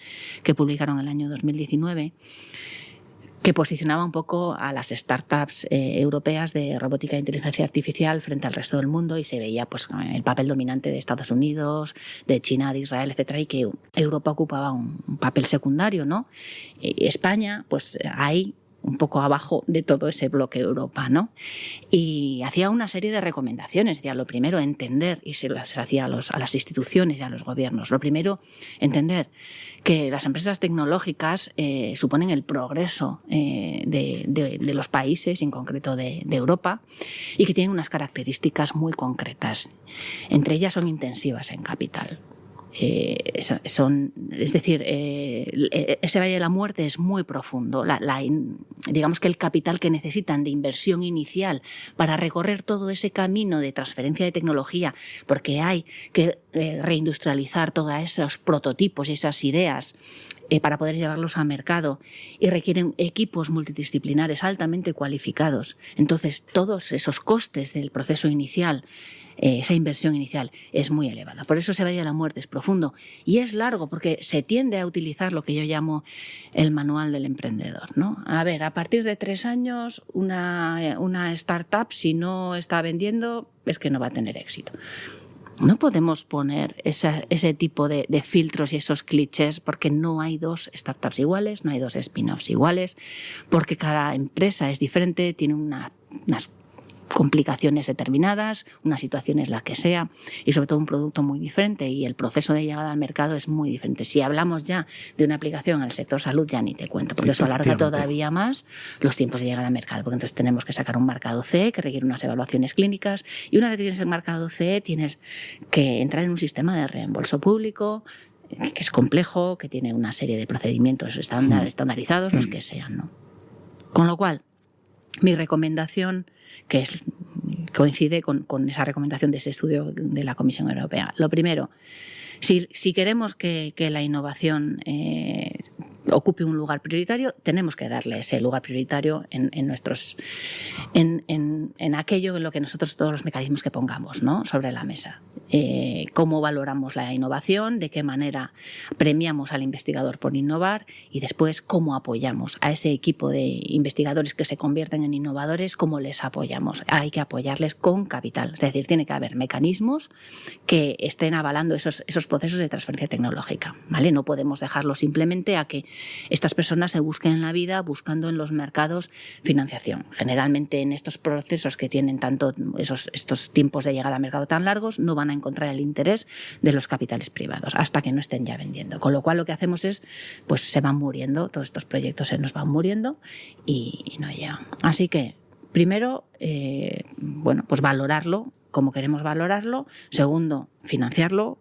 que publicaron en el año 2019 que posicionaba un poco a las startups europeas de robótica e inteligencia artificial frente al resto del mundo, y se veía pues el papel dominante de Estados Unidos, de China, de Israel, etcétera, y que Europa ocupaba un papel secundario, ¿no? España, pues ahí un poco abajo de todo ese bloque Europa, ¿no? Y hacía una serie de recomendaciones. Decía, lo primero, entender, y se lo hacía a las instituciones y a los gobiernos, lo primero, entender que las empresas tecnológicas suponen el progreso de los países, en concreto de Europa, y que tienen unas características muy concretas. Entre ellas son intensivas en capital. Es decir, ese Valle de la Muerte es muy profundo. Digamos que el capital que necesitan de inversión inicial para recorrer todo ese camino de transferencia de tecnología, porque hay que reindustrializar todos esos prototipos y esas ideas para poder llevarlos al mercado, y requieren equipos multidisciplinares altamente cualificados. Entonces, todos esos costes del proceso inicial, esa inversión inicial, es muy elevada. Por eso ese Valle de la Muerte es profundo y es largo, porque se tiende a utilizar lo que yo llamo el manual del emprendedor, ¿no? A ver, a partir de 3 años, una startup, si no está vendiendo, es que no va a tener éxito. No podemos poner ese tipo de filtros y esos clichés, porque no hay 2 startups iguales, no hay 2 spin-offs iguales, porque cada empresa es diferente, tiene unas complicaciones determinadas, una situación es la que sea, y sobre todo un producto muy diferente, y el proceso de llegada al mercado es muy diferente. Si hablamos ya de una aplicación al sector salud, ya ni te cuento, porque eso alarga todavía más los tiempos de llegada al mercado, porque entonces tenemos que sacar un marcado CE que requiere unas evaluaciones clínicas, y una vez que tienes el marcado CE tienes que entrar en un sistema de reembolso público que es complejo, que tiene una serie de procedimientos estandarizados, los que sean, ¿no? Con lo cual, mi recomendación, que coincide con esa recomendación de ese estudio de la Comisión Europea. Lo primero, si queremos que la innovación ocupe un lugar prioritario, tenemos que darle ese lugar prioritario en aquello en lo que nosotros, todos los mecanismos que pongamos, ¿no?, sobre la mesa. Cómo valoramos la innovación, de qué manera premiamos al investigador por innovar, y después cómo apoyamos a ese equipo de investigadores que se convierten en innovadores, cómo les apoyamos. Hay que apoyarles con capital, es decir, tiene que haber mecanismos que estén avalando esos procesos de transferencia tecnológica, ¿vale? No podemos dejarlo simplemente a que estas personas se busquen en la vida buscando en los mercados financiación. Generalmente en estos procesos que tienen tanto estos tiempos de llegada al mercado tan largos, no van a encontrar el interés de los capitales privados hasta que no estén ya vendiendo. Con lo cual lo que hacemos es, pues se van muriendo, todos estos proyectos se nos van muriendo y no llegan. Así que, primero, pues valorarlo como queremos valorarlo. Segundo, financiarlo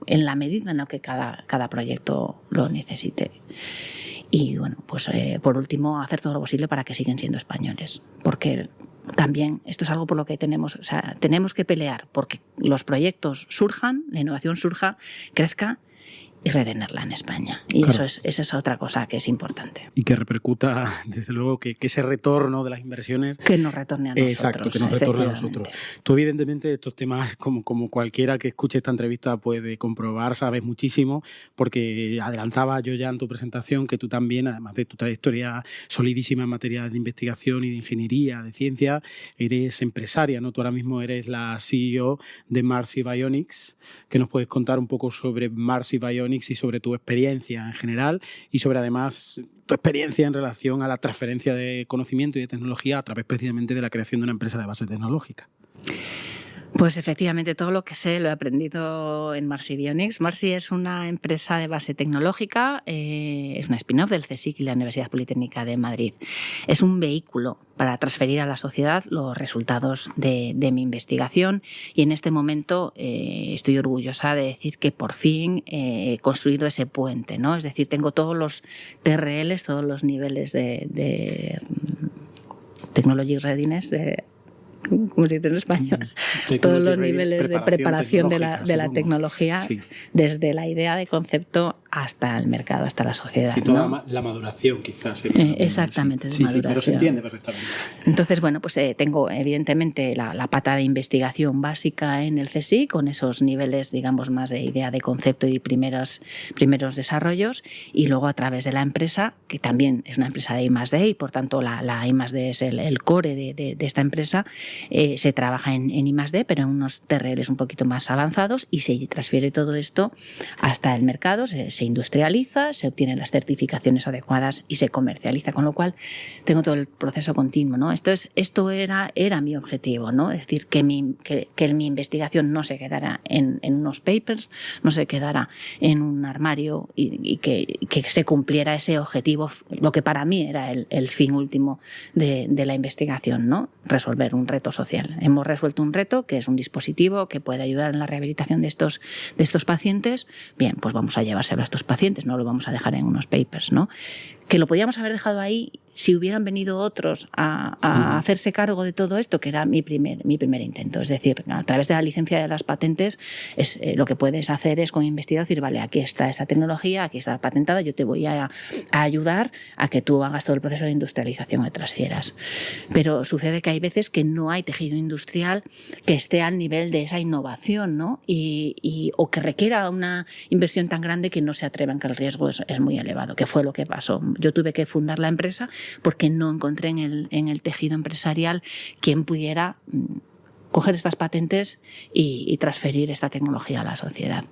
en la medida en la que cada proyecto lo necesite. Y bueno, pues por último, hacer todo lo posible para que sigan siendo españoles, porque también esto es algo por lo que tenemos que pelear, porque los proyectos surjan, la innovación surja, crezca, y retenerla en España. Y claro. esa es otra cosa que es importante. Y que repercuta, desde luego, que ese retorno de las inversiones... Que nos retorne a nosotros. Exacto, que nos retorne a nosotros. Tú, evidentemente, estos temas, como cualquiera que escuche esta entrevista puede comprobar, sabes muchísimo, porque adelantaba yo ya en tu presentación que tú también, además de tu trayectoria solidísima en materia de investigación y de ingeniería, de ciencia, eres empresaria, ¿no? Tú ahora mismo eres la CEO de Marcy Bionics, que nos puedes contar un poco sobre Marcy Bionics y sobre tu experiencia en general y sobre además tu experiencia en relación a la transferencia de conocimiento y de tecnología a través precisamente de la creación de una empresa de base tecnológica. Pues efectivamente todo lo que sé lo he aprendido en Marcy Bionics. Marcy es una empresa de base tecnológica, es una spin-off del CSIC y la Universidad Politécnica de Madrid. Es un vehículo para transferir a la sociedad los resultados de mi investigación y en este momento estoy orgullosa de decir que por fin he construido ese puente, ¿no? Es decir, tengo todos los TRLs, todos los niveles de Technology Readiness, como se dice en español, todos los niveles de preparación de la tecnología, sí, desde la idea de concepto hasta el mercado, hasta la sociedad. Sí, toda, ¿no? La maduración quizás sería. Exactamente, sí, maduración. Sí, pero se entiende perfectamente. Entonces, bueno, pues tengo evidentemente la pata de investigación básica en el CSIC, con esos niveles, digamos, más de idea de concepto y primeros desarrollos, y luego a través de la empresa, que también es una empresa de I+D, y por tanto la I+D es el core de esta empresa. Se trabaja en I+D, pero en unos TRLs un poquito más avanzados, y se transfiere todo esto hasta el mercado, se industrializa, se obtienen las certificaciones adecuadas y se comercializa, con lo cual tengo todo el proceso continuo, ¿no? Esto era mi objetivo, ¿no? Es decir, que mi investigación no se quedara en unos papers, no se quedara en un armario y que se cumpliera ese objetivo, lo que para mí era el fin último de la investigación, ¿no? Resolver un reto social. Hemos resuelto un reto que es un dispositivo que puede ayudar en la rehabilitación de estos pacientes. Bien, pues vamos a llevárselo a estos pacientes, no lo vamos a dejar en unos papers, ¿no? Que lo podíamos haber dejado ahí si hubieran venido otros a hacerse cargo de todo esto, que era mi primer intento. Es decir, a través de la licencia de las patentes, lo que puedes hacer es, con investigador, decir, vale, aquí está esta tecnología, aquí está patentada, yo te voy a ayudar a que tú hagas todo el proceso de industrialización y transfieras. Pero sucede que hay veces que no hay tejido industrial que esté al nivel de esa innovación, ¿no? O que requiera una inversión tan grande que no se atrevan, que el riesgo es muy elevado, que fue lo que pasó. Yo tuve que fundar la empresa porque no encontré en el tejido empresarial quien pudiera coger estas patentes y transferir esta tecnología a la sociedad.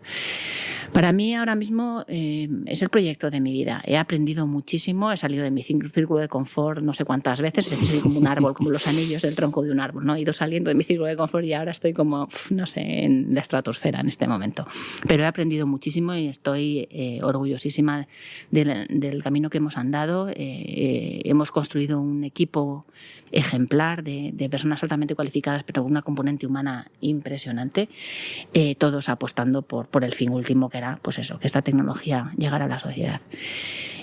Para mí ahora mismo es el proyecto de mi vida. He aprendido muchísimo, he salido de mi círculo de confort no sé cuántas veces, es decir, como un árbol, como los anillos del tronco de un árbol, ¿no? He ido saliendo de mi círculo de confort y ahora estoy como, no sé, en la estratosfera en este momento. Pero he aprendido muchísimo y estoy orgullosísima del camino que hemos andado. Hemos construido un equipo ejemplar de personas altamente cualificadas, pero con una componente humana impresionante, todos apostando por el fin último, que era, pues eso, que esta tecnología llegara a la sociedad.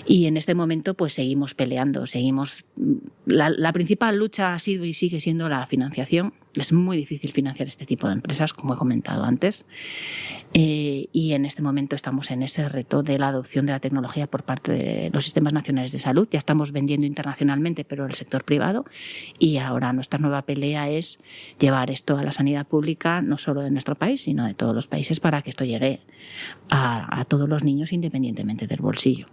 Y en este momento pues seguimos peleando, la principal lucha ha sido y sigue siendo la financiación. Es muy difícil financiar este tipo de empresas, como he comentado antes, y en este momento estamos en ese reto de la adopción de la tecnología por parte de los sistemas nacionales de salud. Ya estamos vendiendo internacionalmente, pero el sector privado, y ahora nuestra nueva pelea es llevar esto a la sanidad pública, no solo de nuestro país, sino de todos los países, para que esto llegue a todos los niños independientemente del bolsillo.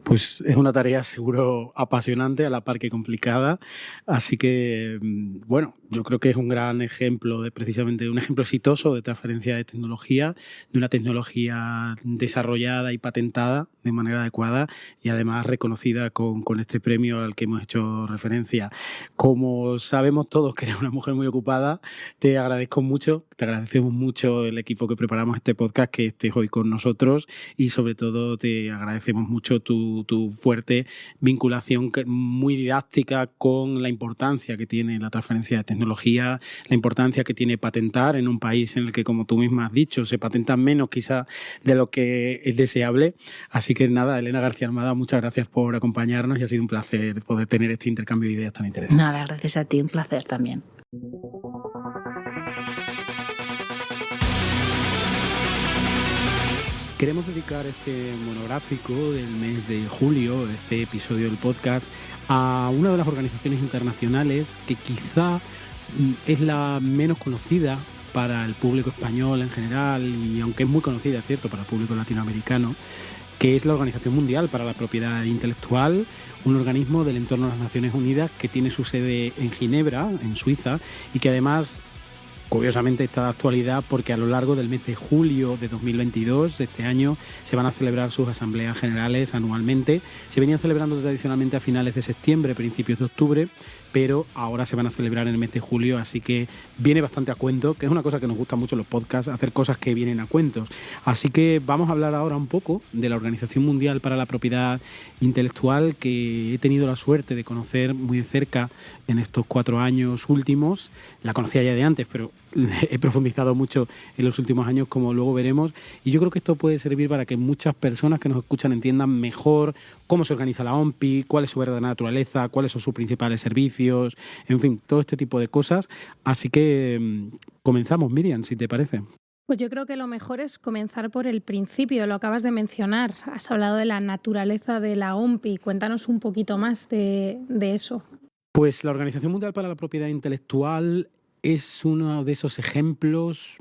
Pues es una tarea seguro apasionante, a la par que complicada, así que, bueno, yo creo que es un gran ejemplo, precisamente un ejemplo exitoso de transferencia de tecnología, de una tecnología desarrollada y patentada de manera adecuada y además reconocida con este premio al que hemos hecho referencia. Como sabemos todos que eres una mujer muy ocupada, te agradecemos mucho el equipo que preparamos este podcast, que estés hoy con nosotros, y sobre todo te agradecemos mucho tu tu fuerte vinculación muy didáctica con la importancia que tiene la transferencia de tecnología, la importancia que tiene patentar en un país en el que, como tú misma has dicho, se patentan menos quizá de lo que es deseable. Así que nada, Elena García Armada, muchas gracias por acompañarnos y ha sido un placer poder tener este intercambio de ideas tan interesante. Nada, gracias a ti, un placer también. Queremos dedicar este monográfico del mes de julio, este episodio del podcast, a una de las organizaciones internacionales que quizá es la menos conocida para el público español en general, y aunque es muy conocida, es cierto, para el público latinoamericano, que es la Organización Mundial para la Propiedad Intelectual, un organismo del entorno de las Naciones Unidas que tiene su sede en Ginebra, en Suiza, y que además, curiosamente, está de actualidad porque a lo largo del mes de julio de 2022, de este año, se van a celebrar sus asambleas generales anualmente. Se venían celebrando tradicionalmente a finales de septiembre, principios de octubre, pero ahora se van a celebrar en el mes de julio, así que viene bastante a cuento, que es una cosa que nos gusta mucho en los podcasts, hacer cosas que vienen a cuentos. Así que vamos a hablar ahora un poco de la Organización Mundial para la Propiedad Intelectual, que he tenido la suerte de conocer muy de cerca en estos 4 años últimos. La conocía ya de antes, pero he profundizado mucho en los últimos años, como luego veremos, y yo creo que esto puede servir para que muchas personas que nos escuchan entiendan mejor cómo se organiza la OMPI, cuál es su verdadera naturaleza, cuáles son sus principales servicios, en fin, todo este tipo de cosas. Así que comenzamos, Miriam, si te parece. Pues yo creo que lo mejor es comenzar por el principio, lo acabas de mencionar. Has hablado de la naturaleza de la OMPI. Cuéntanos un poquito más de eso. Pues la Organización Mundial para la Propiedad Intelectual es uno de esos ejemplos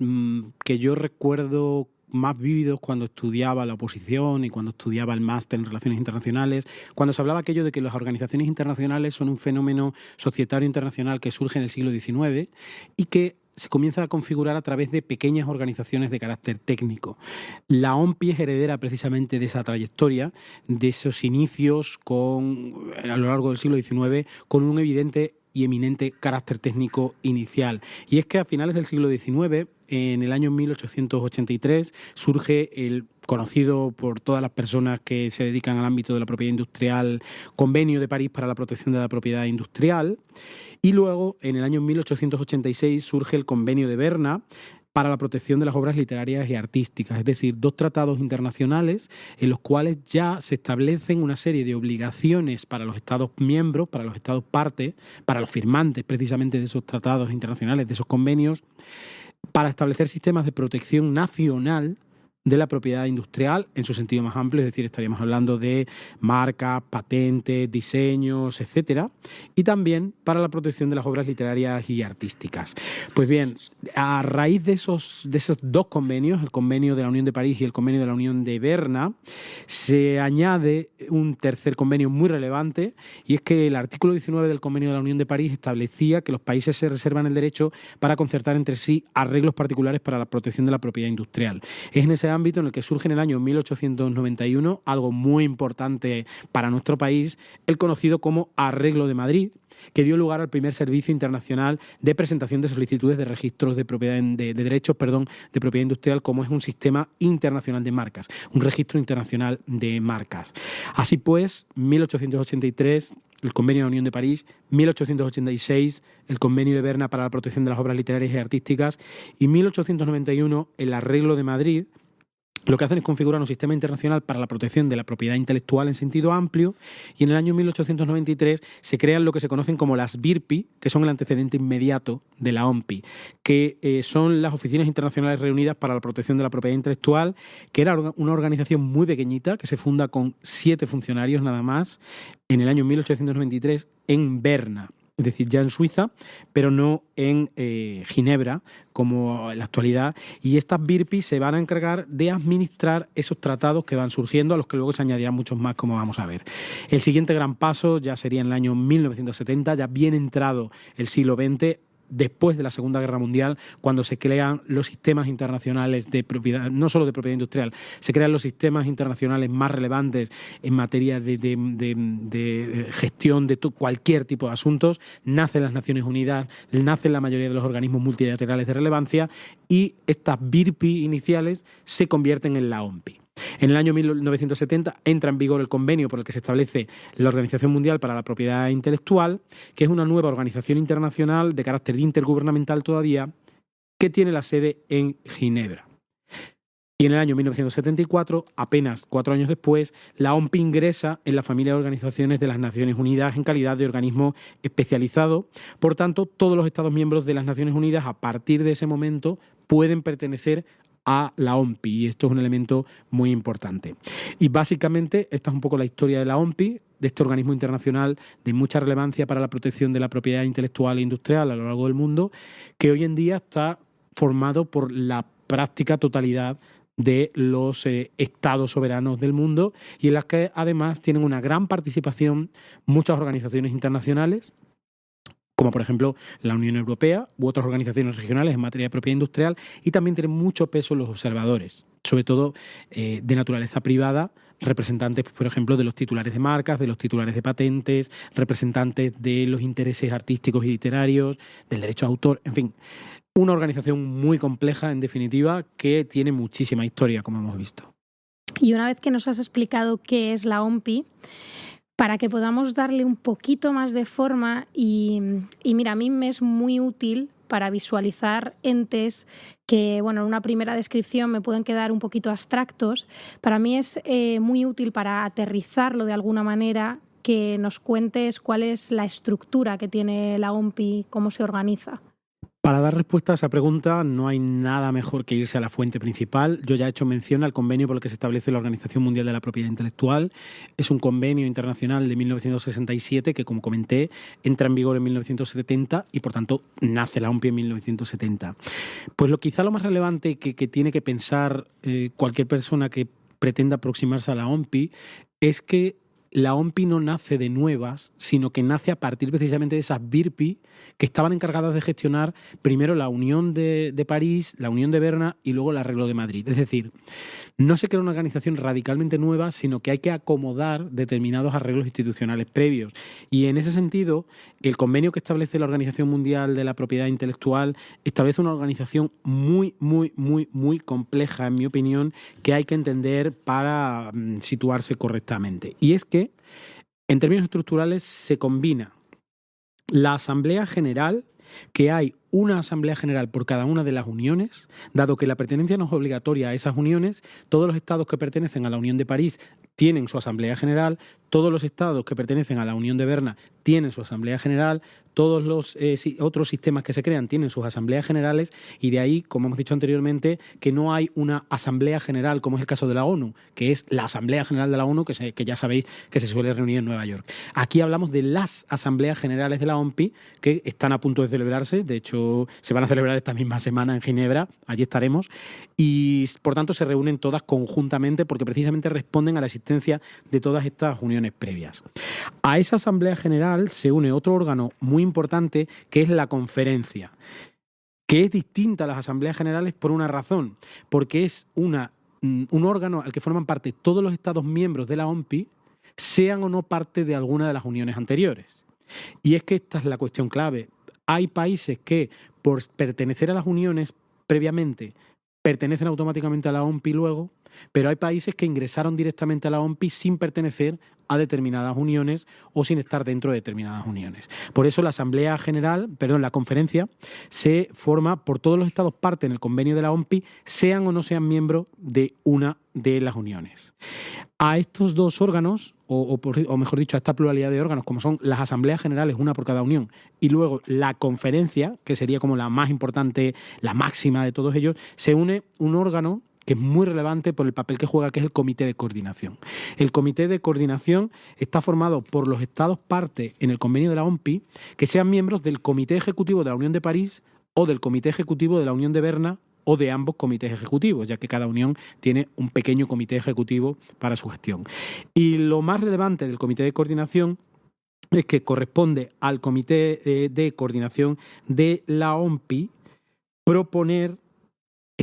que yo recuerdo más vívidos cuando estudiaba la oposición y cuando estudiaba el máster en Relaciones Internacionales, cuando se hablaba aquello de que las organizaciones internacionales son un fenómeno societario internacional que surge en el siglo XIX y que se comienza a configurar a través de pequeñas organizaciones de carácter técnico. La OMPI es heredera precisamente de esa trayectoria, de esos inicios a lo largo del siglo XIX, con un evidente y eminente carácter técnico inicial. Y es que a finales del siglo XIX, en el año 1883, surge el conocido por todas las personas que se dedican al ámbito de la propiedad industrial, Convenio de París para la protección de la propiedad industrial, y luego, en el año 1886, surge el Convenio de Berna para la protección de las obras literarias y artísticas, es decir, 2 tratados internacionales en los cuales ya se establecen una serie de obligaciones para los Estados miembros, para los Estados partes, para los firmantes precisamente de esos tratados internacionales, de esos convenios, para establecer sistemas de protección nacional de la propiedad industrial en su sentido más amplio, es decir, estaríamos hablando de marcas, patentes, diseños, etcétera, y también para la protección de las obras literarias y artísticas. Pues bien, a raíz de esos 2 convenios, el Convenio de la Unión de París y el Convenio de la Unión de Berna, se añade un tercer convenio muy relevante, y es que el artículo 19 del Convenio de la Unión de París establecía que los países se reservan el derecho para concertar entre sí arreglos particulares para la protección de la propiedad industrial. Es en ese ámbito en el que surge en el año 1891 algo muy importante para nuestro país, el conocido como Arreglo de Madrid, que dio lugar al primer servicio internacional de presentación de solicitudes de registros de propiedad de derechos, de propiedad industrial, como es un sistema internacional de marcas, un registro internacional de marcas. Así pues, 1883 el Convenio de la Unión de París, 1886 el Convenio de Berna para la protección de las obras literarias y artísticas, y 1891 el Arreglo de Madrid, lo que hacen es configurar un sistema internacional para la protección de la propiedad intelectual en sentido amplio, y en el año 1893 se crean lo que se conocen como las BIRPI, que son el antecedente inmediato de la OMPI, que son las Oficinas Internacionales Reunidas para la Protección de la Propiedad Intelectual, que era una organización muy pequeñita, que se funda con 7 funcionarios nada más, en el año 1893 en Berna. Es decir, ya en Suiza, pero no en Ginebra, como en la actualidad. Y estas BIRPI se van a encargar de administrar esos tratados que van surgiendo, a los que luego se añadirán muchos más, como vamos a ver. El siguiente gran paso ya sería en el año 1970, ya bien entrado el siglo XX, después de la Segunda Guerra Mundial, cuando se crean los sistemas internacionales de propiedad, no solo de propiedad industrial, se crean los sistemas internacionales más relevantes en materia de gestión de cualquier tipo de asuntos. Nacen las Naciones Unidas, nacen la mayoría de los organismos multilaterales de relevancia, y estas BIRPI iniciales se convierten en la OMPI. En el año 1970 entra en vigor el convenio por el que se establece la Organización Mundial para la Propiedad Intelectual, que es una nueva organización internacional de carácter intergubernamental todavía, que tiene la sede en Ginebra. Y en el año 1974, apenas 4 años después, la OMPI ingresa en la familia de organizaciones de las Naciones Unidas en calidad de organismo especializado. Por tanto, todos los Estados miembros de las Naciones Unidas, a partir de ese momento, pueden pertenecer a la OMPI, y esto es un elemento muy importante. Y básicamente esta es un poco la historia de la OMPI, de este organismo internacional de mucha relevancia para la protección de la propiedad intelectual e industrial a lo largo del mundo, que hoy en día está formado por la práctica totalidad de los estados soberanos del mundo, y en las que además tienen una gran participación muchas organizaciones internacionales, como por ejemplo la Unión Europea u otras organizaciones regionales en materia de propiedad industrial, y también tienen mucho peso los observadores, sobre todo de naturaleza privada, representantes, por ejemplo, de los titulares de marcas, de los titulares de patentes, representantes de los intereses artísticos y literarios, del derecho de autor, en fin. Una organización muy compleja, en definitiva, que tiene muchísima historia, como hemos visto. Y una vez que nos has explicado qué es la OMPI, para que podamos darle un poquito más de forma, y mira, a mí me es muy útil para visualizar entes que, bueno, en una primera descripción me pueden quedar un poquito abstractos. Para mí es muy útil para aterrizarlo de alguna manera, que nos cuentes cuál es la estructura que tiene la OMPI, cómo se organiza. Para dar respuesta a esa pregunta no hay nada mejor que irse a la fuente principal. Yo ya he hecho mención al convenio por el que se establece la Organización Mundial de la Propiedad Intelectual. Es un convenio internacional de 1967 que, como comenté, entra en vigor en 1970 y, por tanto, nace la OMPI en 1970. Pues quizá lo más relevante que tiene que pensar cualquier persona que pretenda aproximarse a la OMPI es que la OMPI no nace de nuevas, sino que nace a partir precisamente de esas BIRPI que estaban encargadas de gestionar primero la Unión de París, la Unión de Berna y luego el Arreglo de Madrid. Es decir, no se crea una organización radicalmente nueva, sino que hay que acomodar determinados arreglos institucionales previos. Y en ese sentido, el convenio que establece la Organización Mundial de la Propiedad Intelectual establece una organización muy compleja, en mi opinión, que hay que entender para situarse correctamente. Y es que, en términos estructurales, se combina la Asamblea General, que hay una Asamblea General por cada una de las uniones, dado que la pertenencia no es obligatoria a esas uniones. Todos los estados que pertenecen a la Unión de París tienen su Asamblea General, todos los estados que pertenecen a la Unión de Berna tienen su Asamblea General, todos los otros sistemas que se crean tienen sus asambleas generales, y de ahí, como hemos dicho anteriormente, que no hay una Asamblea General, como es el caso de la ONU, que es la Asamblea General de la ONU, que ya sabéis que se suele reunir en Nueva York. Aquí hablamos de las Asambleas Generales de la OMPI, que están a punto de celebrarse. De hecho, se van a celebrar esta misma semana en Ginebra, allí estaremos, y por tanto se reúnen todas conjuntamente porque precisamente responden a la existencia de todas estas uniones previas. A esa Asamblea General se une otro órgano muy importante, que es la Conferencia, que es distinta a las Asambleas Generales por una razón, porque es un órgano al que forman parte todos los Estados miembros de la OMPI, sean o no parte de alguna de las uniones anteriores. Y es que esta es la cuestión clave. Hay países que, por pertenecer a las uniones previamente, pertenecen automáticamente a la OMPI luego, pero hay países que ingresaron directamente a la OMPI sin pertenecer a determinadas uniones o sin estar dentro de determinadas uniones. Por eso la la Conferencia, se forma por todos los estados parte en el convenio de la OMPI, sean o no sean miembros de una de las uniones. A estos dos órganos, o mejor dicho, a esta pluralidad de órganos, como son las asambleas generales, una por cada unión, y luego la Conferencia, que sería como la más importante, la máxima de todos ellos, se une un órgano que es muy relevante por el papel que juega, que es el Comité de Coordinación. El Comité de Coordinación está formado por los estados parte en el convenio de la OMPI, que sean miembros del Comité Ejecutivo de la Unión de París o del Comité Ejecutivo de la Unión de Berna, o de ambos comités ejecutivos, ya que cada unión tiene un pequeño comité ejecutivo para su gestión. Y lo más relevante del Comité de Coordinación es que corresponde al Comité de Coordinación de la OMPI proponer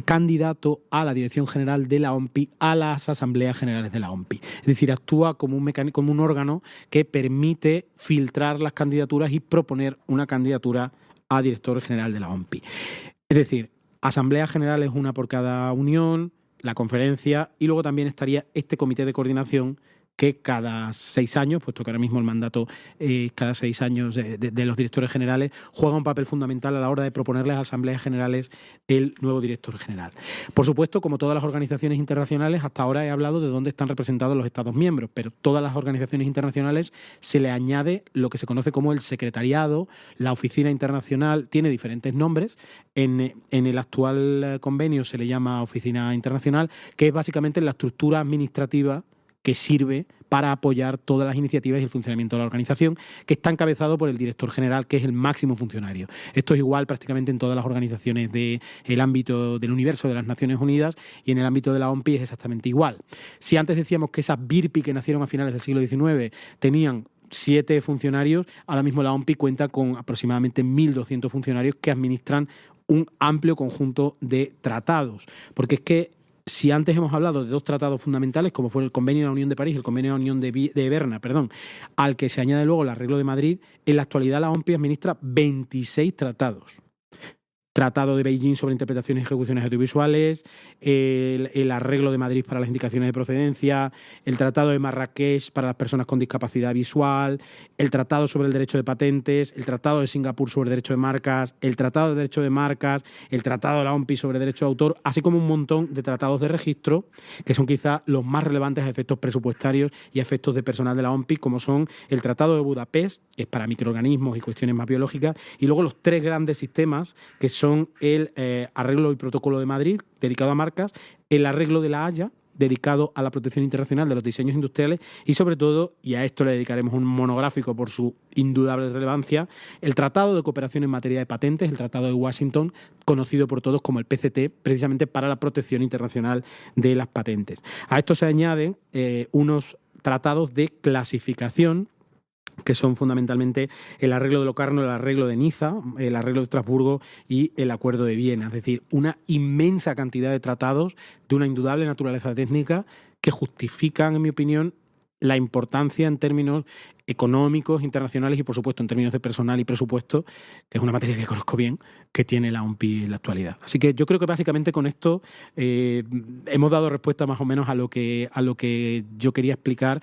candidato a la dirección general de la OMPI a las asambleas generales de la OMPI. Es decir, actúa como un órgano que permite filtrar las candidaturas y proponer una candidatura a director general de la OMPI. Es decir, asambleas generales una por cada unión, la conferencia, y luego también estaría este comité de coordinación que cada 6 años, puesto que ahora mismo el mandato cada 6 años de los directores generales, juega un papel fundamental a la hora de proponerles a las asambleas generales el nuevo director general. Por supuesto, como todas las organizaciones internacionales, hasta ahora he hablado de dónde están representados los Estados miembros, pero todas las organizaciones internacionales se le añade lo que se conoce como el secretariado, la oficina internacional, tiene diferentes nombres. En el actual convenio se le llama oficina internacional, que es básicamente la estructura administrativa que sirve para apoyar todas las iniciativas y el funcionamiento de la organización, que está encabezado por el director general, que es el máximo funcionario. Esto es igual prácticamente en todas las organizaciones del ámbito del universo de las Naciones Unidas, y en el ámbito de la OMPI es exactamente igual. Si antes decíamos que esas BIRPI que nacieron a finales del siglo XIX tenían 7 funcionarios, ahora mismo la OMPI cuenta con aproximadamente 1.200 funcionarios que administran un amplio conjunto de tratados. Porque es que si antes hemos hablado de 2 tratados fundamentales, como fue el Convenio de la Unión de París y el Convenio de la Unión de Berna, al que se añade luego el Arreglo de Madrid, en la actualidad la OMPI administra 26 tratados. Tratado de Beijing sobre interpretaciones y ejecuciones audiovisuales, el Arreglo de Madrid para las indicaciones de procedencia, el Tratado de Marrakech para las personas con discapacidad visual, el Tratado sobre el derecho de patentes, el Tratado de Singapur sobre derecho de marcas, el Tratado de derecho de marcas, el Tratado de la OMPI sobre derecho de autor, así como un montón de tratados de registro que son quizá los más relevantes a efectos presupuestarios y a efectos de personal de la OMPI, como son el Tratado de Budapest, que es para microorganismos y cuestiones más biológicas, y luego los 3 grandes sistemas que son el Arreglo y Protocolo de Madrid, dedicado a marcas, el Arreglo de la Haya, dedicado a la protección internacional de los diseños industriales, y sobre todo, y a esto le dedicaremos un monográfico por su indudable relevancia, el Tratado de Cooperación en materia de patentes, el Tratado de Washington, conocido por todos como el PCT, precisamente para la protección internacional de las patentes. A esto se añaden unos tratados de clasificación, que son fundamentalmente el Arreglo de Locarno, el Arreglo de Niza, el Arreglo de Estrasburgo y el Acuerdo de Viena. Es decir, una inmensa cantidad de tratados de una indudable naturaleza técnica que justifican, en mi opinión, la importancia en términos económicos, internacionales y, por supuesto, en términos de personal y presupuesto, que es una materia que conozco bien, que tiene la OMPI en la actualidad. Así que yo creo que básicamente con esto hemos dado respuesta más o menos a lo que yo quería explicar.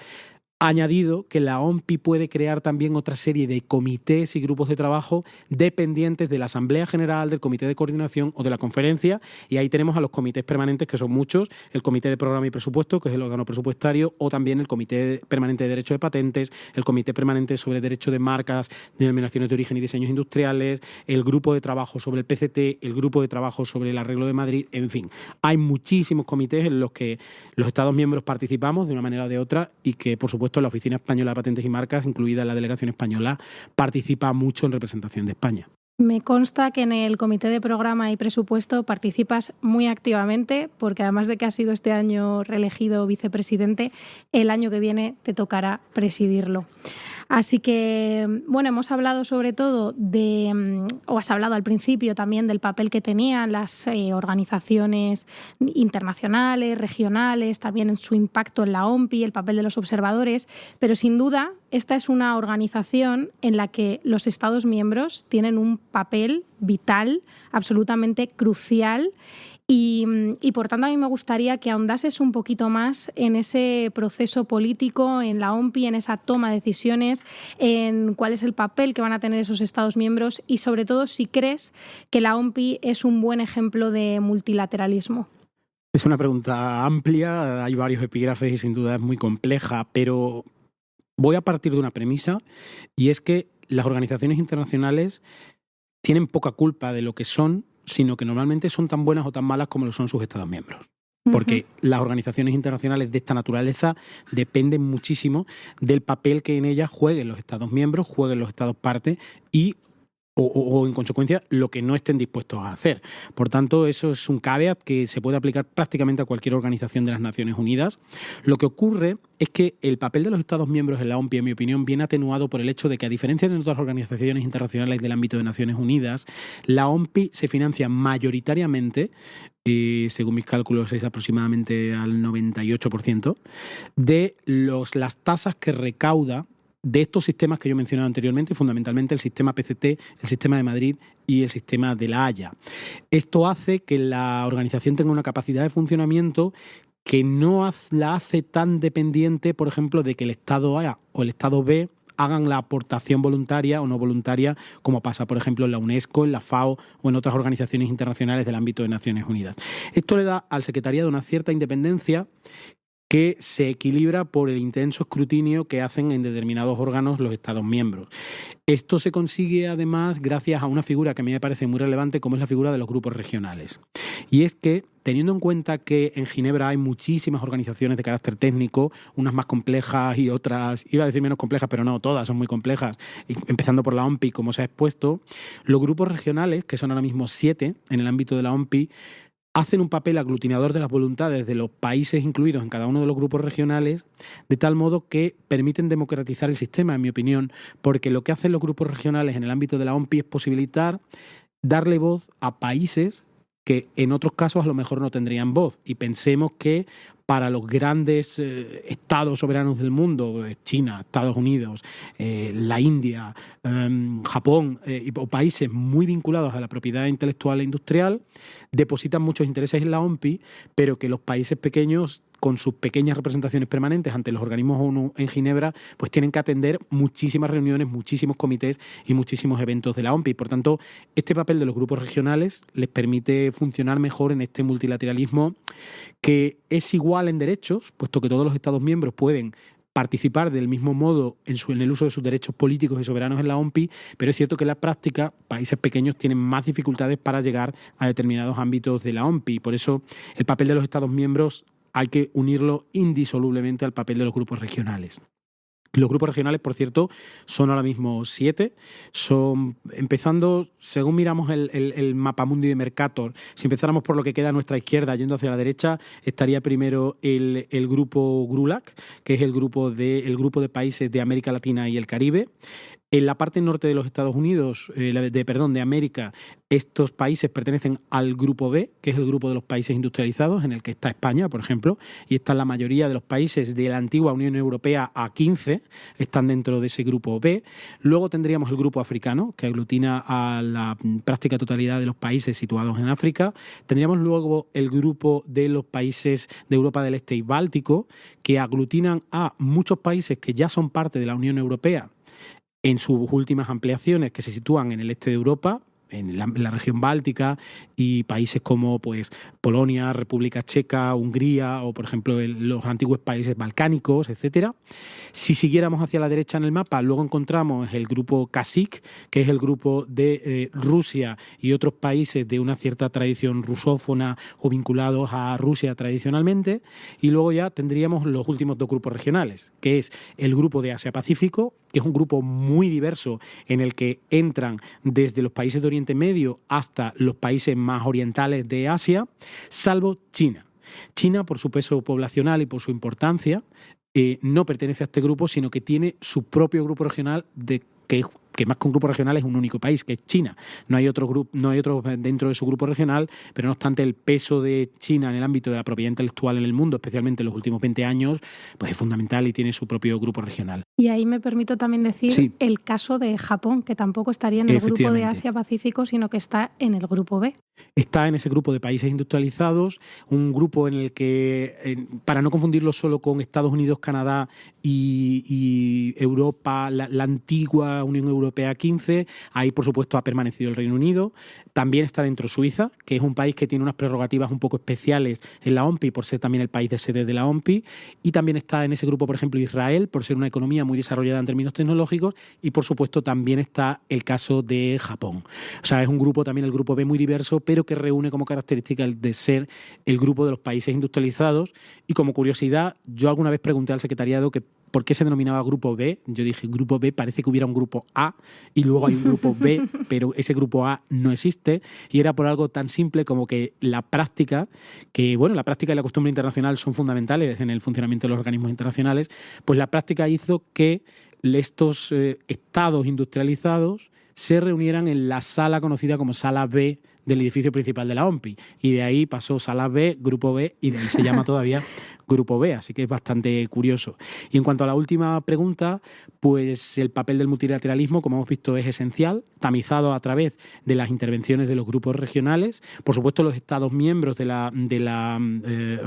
Añadido que la OMPI puede crear también otra serie de comités y grupos de trabajo dependientes de la Asamblea General, del Comité de Coordinación o de la Conferencia, y ahí tenemos a los comités permanentes, que son muchos, el Comité de Programa y Presupuesto, que es el órgano presupuestario, o también el Comité Permanente de Derecho de Patentes, el Comité Permanente sobre Derecho de Marcas, Denominaciones de Origen y Diseños Industriales, el Grupo de Trabajo sobre el PCT, el Grupo de Trabajo sobre el Arreglo de Madrid, en fin. Hay muchísimos comités en los que los Estados miembros participamos de una manera o de otra, y que, por supuesto, la Oficina Española de Patentes y Marcas, incluida la delegación española, participa mucho en representación de España. Me consta que en el Comité de Programa y Presupuesto participas muy activamente, porque además de que has sido este año reelegido vicepresidente, el año que viene te tocará presidirlo. Así que, bueno, hemos hablado sobre todo o has hablado al principio también del papel que tenían las organizaciones internacionales, regionales, también en su impacto en la OMPI, el papel de los observadores, pero sin duda esta es una organización en la que los Estados miembros tienen un papel vital, absolutamente crucial. Y por tanto a mí me gustaría que ahondases un poquito más en ese proceso político, en la OMPI, en esa toma de decisiones, en cuál es el papel que van a tener esos Estados miembros y sobre todo si crees que la OMPI es un buen ejemplo de multilateralismo. Es una pregunta amplia, hay varios epígrafes y sin duda es muy compleja, pero voy a partir de una premisa, y es que las organizaciones internacionales tienen poca culpa de lo que son, sino que normalmente son tan buenas o tan malas como lo son sus Estados miembros. Porque las organizaciones internacionales de esta naturaleza dependen muchísimo del papel que en ellas jueguen los Estados miembros, jueguen los Estados partes y o en consecuencia lo que no estén dispuestos a hacer. Por tanto, eso es un caveat que se puede aplicar prácticamente a cualquier organización de las Naciones Unidas. Lo que ocurre es que el papel de los Estados miembros en la OMPI, en mi opinión, viene atenuado por el hecho de que, a diferencia de otras organizaciones internacionales del ámbito de Naciones Unidas, la OMPI se financia mayoritariamente, según mis cálculos es aproximadamente al 98%, de las tasas que recauda de estos sistemas que yo mencionaba anteriormente, fundamentalmente el sistema PCT, el sistema de Madrid y el sistema de La Haya. Esto hace que la organización tenga una capacidad de funcionamiento que no la hace tan dependiente, por ejemplo, de que el Estado A o el Estado B hagan la aportación voluntaria o no voluntaria, como pasa, por ejemplo, en la UNESCO, en la FAO o en otras organizaciones internacionales del ámbito de Naciones Unidas. Esto le da al secretariado una cierta independencia que se equilibra por el intenso escrutinio que hacen en determinados órganos los Estados miembros. Esto se consigue además gracias a una figura que a mí me parece muy relevante, como es la figura de los grupos regionales. Y es que, teniendo en cuenta que en Ginebra hay muchísimas organizaciones de carácter técnico, unas más complejas y otras, iba a decir menos complejas, pero no, todas son muy complejas, empezando por la OMPI, como se ha expuesto, los grupos regionales, que son ahora mismo 7 en el ámbito de la OMPI, hacen un papel aglutinador de las voluntades de los países incluidos en cada uno de los grupos regionales, de tal modo que permiten democratizar el sistema, en mi opinión, porque lo que hacen los grupos regionales en el ámbito de la OMPI es posibilitar darle voz a países que en otros casos a lo mejor no tendrían voz. Y pensemos que para los grandes estados soberanos del mundo, China, Estados Unidos, la India, Japón, o países muy vinculados a la propiedad intelectual e industrial, depositan muchos intereses en la OMPI, pero que los países pequeños, con sus pequeñas representaciones permanentes ante los organismos ONU en Ginebra, pues tienen que atender muchísimas reuniones, muchísimos comités y muchísimos eventos de la OMPI. Por tanto, este papel de los grupos regionales les permite funcionar mejor en este multilateralismo que es igual en derechos, puesto que todos los Estados miembros pueden participar del mismo modo en el uso de sus derechos políticos y soberanos en la OMPI, pero es cierto que en la práctica países pequeños tienen más dificultades para llegar a determinados ámbitos de la OMPI. Por eso el papel de los Estados miembros hay que unirlo indisolublemente al papel de los grupos regionales. Los grupos regionales, por cierto, son ahora mismo 7. Son, empezando, según miramos el mapamundi de Mercator, si empezáramos por lo que queda a nuestra izquierda, yendo hacia la derecha, estaría primero el grupo GRULAC, que es el grupo de países de América Latina y el Caribe. En la parte norte de los Estados Unidos, de América, estos países pertenecen al grupo B, que es el grupo de los países industrializados, en el que está España, por ejemplo, y están la mayoría de los países de la antigua Unión Europea a 15, están dentro de ese grupo B. Luego tendríamos el grupo africano, que aglutina a la práctica totalidad de los países situados en África. Tendríamos luego el grupo de los países de Europa del Este y Báltico, que aglutinan a muchos países que ya son parte de la Unión Europea, en sus últimas ampliaciones que se sitúan en el este de Europa, en la región báltica, y países como pues Polonia, República Checa, Hungría o, por ejemplo, los antiguos países balcánicos, etcétera. Si siguiéramos hacia la derecha en el mapa, luego encontramos el grupo CASIC, que es el grupo de Rusia y otros países de una cierta tradición rusófona o vinculados a Rusia tradicionalmente. Y luego ya tendríamos los últimos dos grupos regionales, que es el grupo de Asia-Pacífico, que es un grupo muy diverso en el que entran desde los países de Oriente Medio hasta los países más orientales de Asia, salvo China. China, por su peso poblacional y por su importancia, no pertenece a este grupo, sino que tiene su propio grupo regional que más que un grupo regional es un único país, que es China. No hay otro dentro de su grupo regional, pero no obstante el peso de China en el ámbito de la propiedad intelectual en el mundo, especialmente en los últimos 20 años, pues es fundamental y tiene su propio grupo regional. Y ahí me permito también decir el caso de Japón, que tampoco estaría en el grupo de Asia-Pacífico, sino que está en el grupo B. Está en ese grupo de países industrializados, un grupo en el que, para no confundirlo solo con Estados Unidos, Canadá y Europa, la antigua Unión Europea 15, ahí por supuesto ha permanecido el Reino Unido. También está dentro Suiza, que es un país que tiene unas prerrogativas un poco especiales en la OMPI, por ser también el país de sede de la OMPI. Y también está en ese grupo, por ejemplo, Israel, por ser una economía muy desarrollada en términos tecnológicos. Y por supuesto también está el caso de Japón. O sea, es un grupo, también el grupo B, muy diverso, pero que reúne como característica el de ser el grupo de los países industrializados. Y como curiosidad, yo alguna vez pregunté al secretariado que por qué se denominaba grupo B. Yo dije, grupo B, parece que hubiera un grupo A y luego hay un grupo B, pero ese grupo A no existe, y era por algo tan simple como que la práctica y la costumbre internacional son fundamentales en el funcionamiento de los organismos internacionales, pues la práctica hizo que estos estados industrializados se reunieran en la sala conocida como Sala B del edificio principal de la OMPI, y de ahí pasó Sala B, Grupo B, y de ahí se llama todavía grupo B, así que es bastante curioso. Y en cuanto a la última pregunta, pues el papel del multilateralismo, como hemos visto, es esencial, tamizado a través de las intervenciones de los grupos regionales. Por supuesto, los Estados miembros de la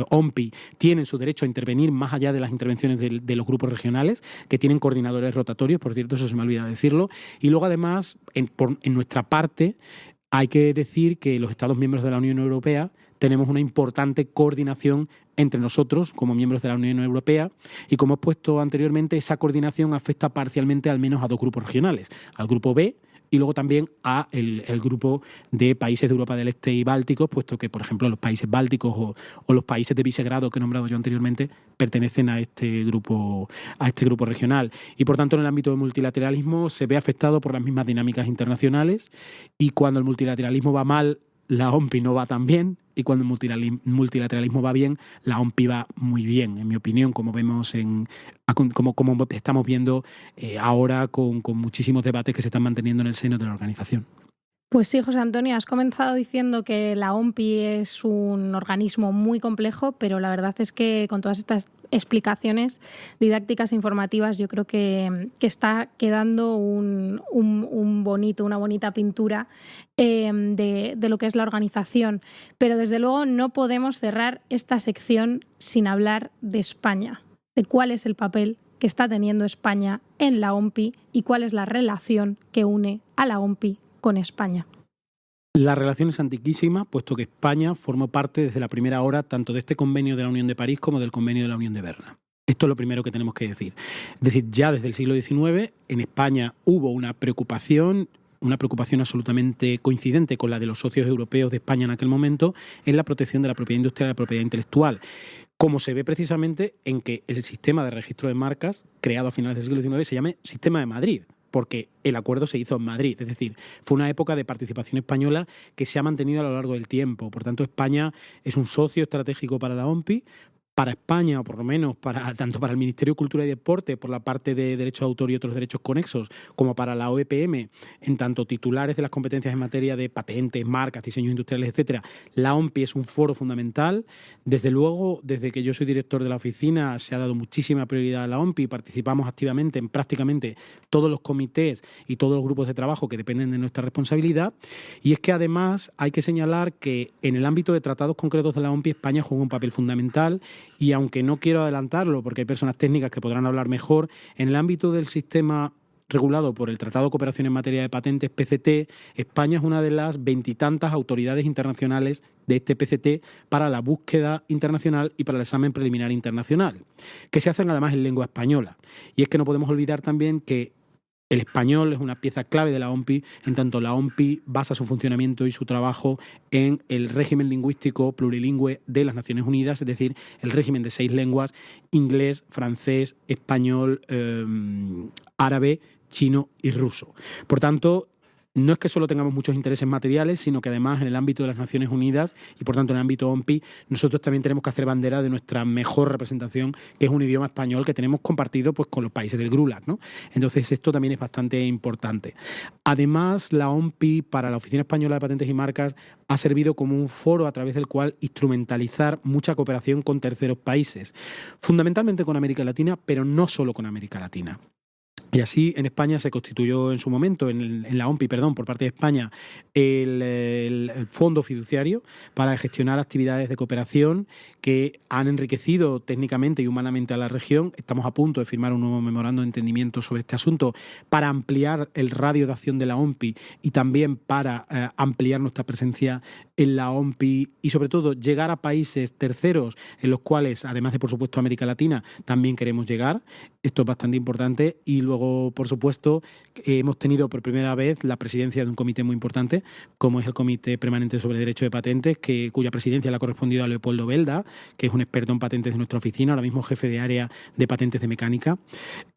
OMPI tienen su derecho a intervenir más allá de las intervenciones de los grupos regionales, que tienen coordinadores rotatorios, por cierto, eso se me ha olvidado decirlo. Y luego, además, en nuestra parte, hay que decir que los Estados miembros de la Unión Europea tenemos una importante coordinación entre nosotros como miembros de la Unión Europea y, como he puesto anteriormente, esa coordinación afecta parcialmente al menos a 2 grupos regionales, al grupo B y luego también a el grupo de países de Europa del Este y Bálticos, puesto que, por ejemplo, los países bálticos o los países de Visegrado que he nombrado yo anteriormente pertenecen a este grupo regional. Y, por tanto, en el ámbito del multilateralismo se ve afectado por las mismas dinámicas internacionales, y cuando el multilateralismo va mal, la OMPI no va tan bien, y cuando el multilateralismo va bien, la OMPI va muy bien, en mi opinión, como vemos como estamos viendo ahora con muchísimos debates que se están manteniendo en el seno de la organización. Pues sí, José Antonio, has comenzado diciendo que la OMPI es un organismo muy complejo, pero la verdad es que con todas estas explicaciones didácticas e informativas yo creo que está quedando una bonita pintura de lo que es la organización. Pero desde luego no podemos cerrar esta sección sin hablar de España, de cuál es el papel que está teniendo España en la OMPI y cuál es la relación que une a la OMPI con España. La relación es antiquísima, puesto que España formó parte desde la primera hora tanto de este convenio de la Unión de París como del convenio de la Unión de Berna. Esto es lo primero que tenemos que decir. Es decir, ya desde el siglo XIX en España hubo una preocupación absolutamente coincidente con la de los socios europeos de España en aquel momento, en la protección de la propiedad industrial y la propiedad intelectual, como se ve precisamente en que el sistema de registro de marcas creado a finales del siglo XIX se llame Sistema de Madrid, porque el acuerdo se hizo en Madrid. Es decir, fue una época de participación española que se ha mantenido a lo largo del tiempo. Por tanto, España es un socio estratégico para la OMPI, para España, o por lo menos tanto para el Ministerio de Cultura y Deporte, por la parte de derechos de autor y otros derechos conexos, como para la OEPM, en tanto titulares de las competencias en materia de patentes, marcas, diseños industriales, etcétera. La OMPI es un foro fundamental. Desde luego, desde que yo soy director de la oficina, se ha dado muchísima prioridad a la OMPI. Participamos activamente en prácticamente todos los comités y todos los grupos de trabajo que dependen de nuestra responsabilidad. Y es que, además, hay que señalar que en el ámbito de tratados concretos de la OMPI, España juega un papel fundamental. Y aunque no quiero adelantarlo porque hay personas técnicas que podrán hablar mejor, en el ámbito del sistema regulado por el Tratado de Cooperación en Materia de Patentes, PCT, España es una de las 20 y tantas autoridades internacionales de este PCT para la búsqueda internacional y para el examen preliminar internacional, que se hacen además en lengua española. Y es que no podemos olvidar también que el español es una pieza clave de la OMPI, en tanto la OMPI basa su funcionamiento y su trabajo en el régimen lingüístico plurilingüe de las Naciones Unidas, es decir, el régimen de 6 lenguas: inglés, francés, español, árabe, chino y ruso. Por tanto, no es que solo tengamos muchos intereses materiales, sino que además en el ámbito de las Naciones Unidas y por tanto en el ámbito OMPI, nosotros también tenemos que hacer bandera de nuestra mejor representación, que es un idioma español que tenemos compartido pues con los países del GRULAC, ¿no? Entonces esto también es bastante importante. Además, la OMPI para la Oficina Española de Patentes y Marcas ha servido como un foro a través del cual instrumentalizar mucha cooperación con terceros países, fundamentalmente con América Latina, pero no solo con América Latina. Y así en España se constituyó en su momento, en la OMPI, por parte de España, el Fondo Fiduciario para gestionar actividades de cooperación que han enriquecido técnicamente y humanamente a la región. Estamos a punto de firmar un nuevo memorando de entendimiento sobre este asunto para ampliar el radio de acción de la OMPI y también para ampliar nuestra presencia en la OMPI y, sobre todo, llegar a países terceros en los cuales, además de, por supuesto, América Latina, también queremos llegar. Esto es bastante importante. Y luego, por supuesto, hemos tenido por primera vez la presidencia de un comité muy importante, como es el Comité Permanente sobre Derecho de Patentes, cuya presidencia le ha correspondido a Leopoldo Belda, que es un experto en patentes de nuestra oficina, ahora mismo jefe de área de patentes de mecánica.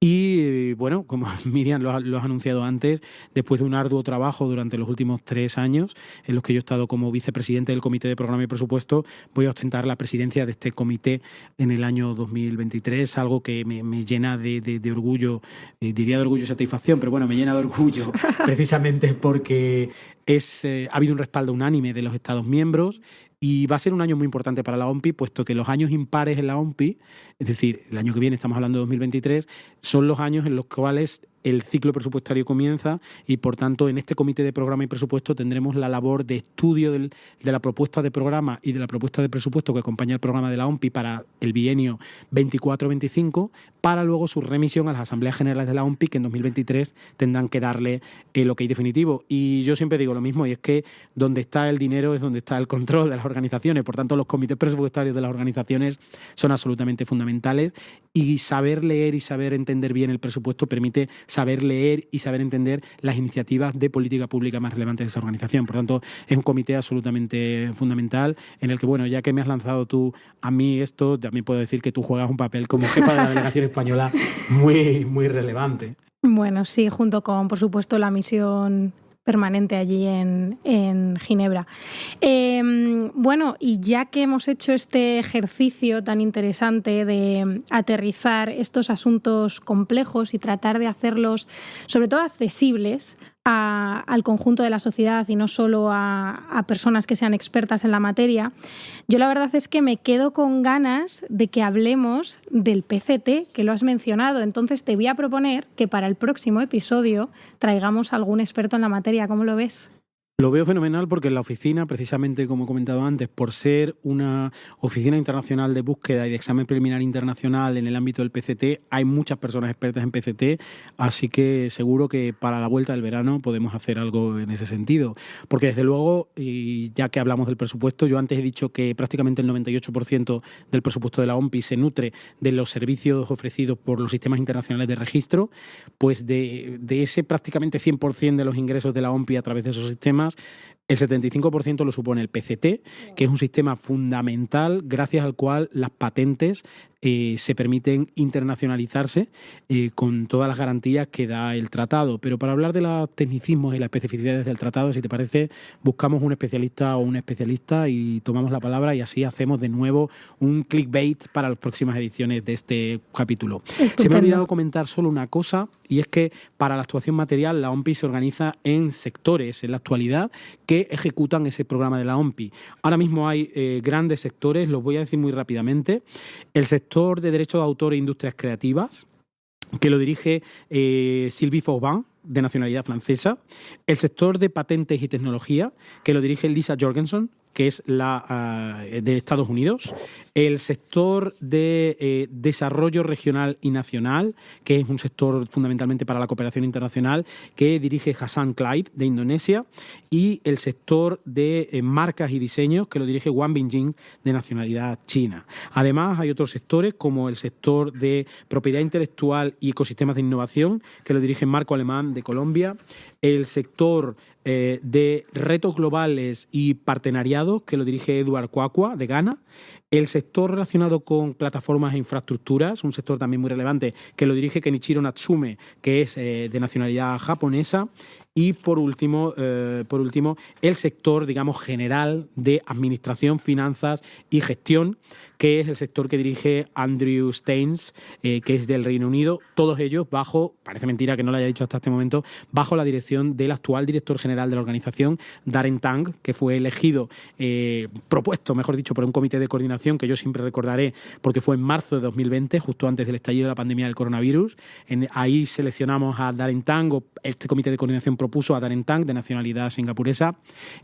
Y, bueno, como Miriam lo ha anunciado antes, después de un arduo trabajo durante los últimos 3 años, en los que yo he estado como vicepresidente del Comité de Programa y Presupuesto, voy a ostentar la presidencia de este comité en el año 2023, algo que me llena de orgullo, diría de orgullo y satisfacción, pero bueno, me llena de orgullo precisamente porque ha habido un respaldo unánime de los Estados miembros y va a ser un año muy importante para la OMPI, puesto que los años impares en la OMPI, es decir, el año que viene, estamos hablando de 2023, son los años en los cuales el ciclo presupuestario comienza y, por tanto, en este comité de programa y presupuesto tendremos la labor de estudio de la propuesta de programa y de la propuesta de presupuesto que acompaña el programa de la OMPI para el bienio 24-25, para luego su remisión a las asambleas generales de la OMPI, que en 2023 tendrán que darle el ok definitivo. Y yo siempre digo lo mismo, y es que donde está el dinero es donde está el control de las organizaciones. Por tanto, los comités presupuestarios de las organizaciones son absolutamente fundamentales, y saber leer y saber entender bien el presupuesto permite saber leer y saber entender las iniciativas de política pública más relevantes de esa organización. Por tanto, es un comité absolutamente fundamental en el que, bueno, ya que me has lanzado tú a mí esto, también puedo decir que tú juegas un papel como jefa de la delegación española muy, muy relevante. Bueno, sí, junto con, por supuesto, la misión permanente allí en Ginebra. Bueno, y ya que hemos hecho este ejercicio tan interesante de aterrizar estos asuntos complejos y tratar de hacerlos, sobre todo, accesibles al conjunto de la sociedad y no solo a personas que sean expertas en la materia, yo la verdad es que me quedo con ganas de que hablemos del PCT, que lo has mencionado. Entonces te voy a proponer que para el próximo episodio traigamos a algún experto en la materia. ¿Cómo lo ves? Lo veo fenomenal, porque en la oficina, precisamente como he comentado antes, por ser una oficina internacional de búsqueda y de examen preliminar internacional en el ámbito del PCT, hay muchas personas expertas en PCT, así que seguro que para la vuelta del verano podemos hacer algo en ese sentido. Porque desde luego, y ya que hablamos del presupuesto, yo antes he dicho que prácticamente el 98% del presupuesto de la OMPI se nutre de los servicios ofrecidos por los sistemas internacionales de registro, pues de ese prácticamente 100% de los ingresos de la OMPI a través de esos sistemas, el 75% lo supone el PCT, que es un sistema fundamental gracias al cual las patentes se permiten internacionalizarse con todas las garantías que da el tratado. Pero para hablar de los tecnicismos y las especificidades del tratado, si te parece, buscamos un especialista o una especialista y tomamos la palabra, y así hacemos de nuevo un clickbait para las próximas ediciones de este capítulo. Estupendo. Se me ha olvidado comentar solo una cosa, y es que para la actuación material la OMPI se organiza en sectores en la actualidad que ejecutan ese programa de la OMPI. Ahora mismo hay grandes sectores, los voy a decir muy rápidamente. El sector de Derecho de Autor e Industrias Creativas, que lo dirige Sylvie Faubin, de nacionalidad francesa. El sector de Patentes y Tecnología, que lo dirige Lisa Jorgensen, que es de Estados Unidos. El sector de Desarrollo Regional y Nacional, que es un sector fundamentalmente para la cooperación internacional, que dirige Hassan Clive, de Indonesia. Y el sector de Marcas y Diseños, que lo dirige Wang Bingjing, de nacionalidad china. Además, hay otros sectores, como el sector de Propiedad Intelectual y Ecosistemas de Innovación, que lo dirige Marco Alemán, de Colombia. El sector de Retos Globales y Partenariados, que lo dirige Edward Kwakwa, de Ghana. El sector relacionado con plataformas e infraestructuras, un sector también muy relevante, que lo dirige Kenichiro Natsume, que es de nacionalidad japonesa. Y por último, el sector, digamos, general de Administración, Finanzas y Gestión, que es el sector que dirige Andrew Staines, que es del Reino Unido. Todos ellos bajo, parece mentira que no lo haya dicho hasta este momento, bajo la dirección del actual director general de la organización, Darren Tang, que fue elegido, propuesto, mejor dicho, por un comité de coordinación que yo siempre recordaré, porque fue en marzo de 2020, justo antes del estallido de la pandemia del coronavirus. Ahí seleccionamos a Darren Tang, o este comité de coordinación propuso a Darren Tang, de nacionalidad singapuresa,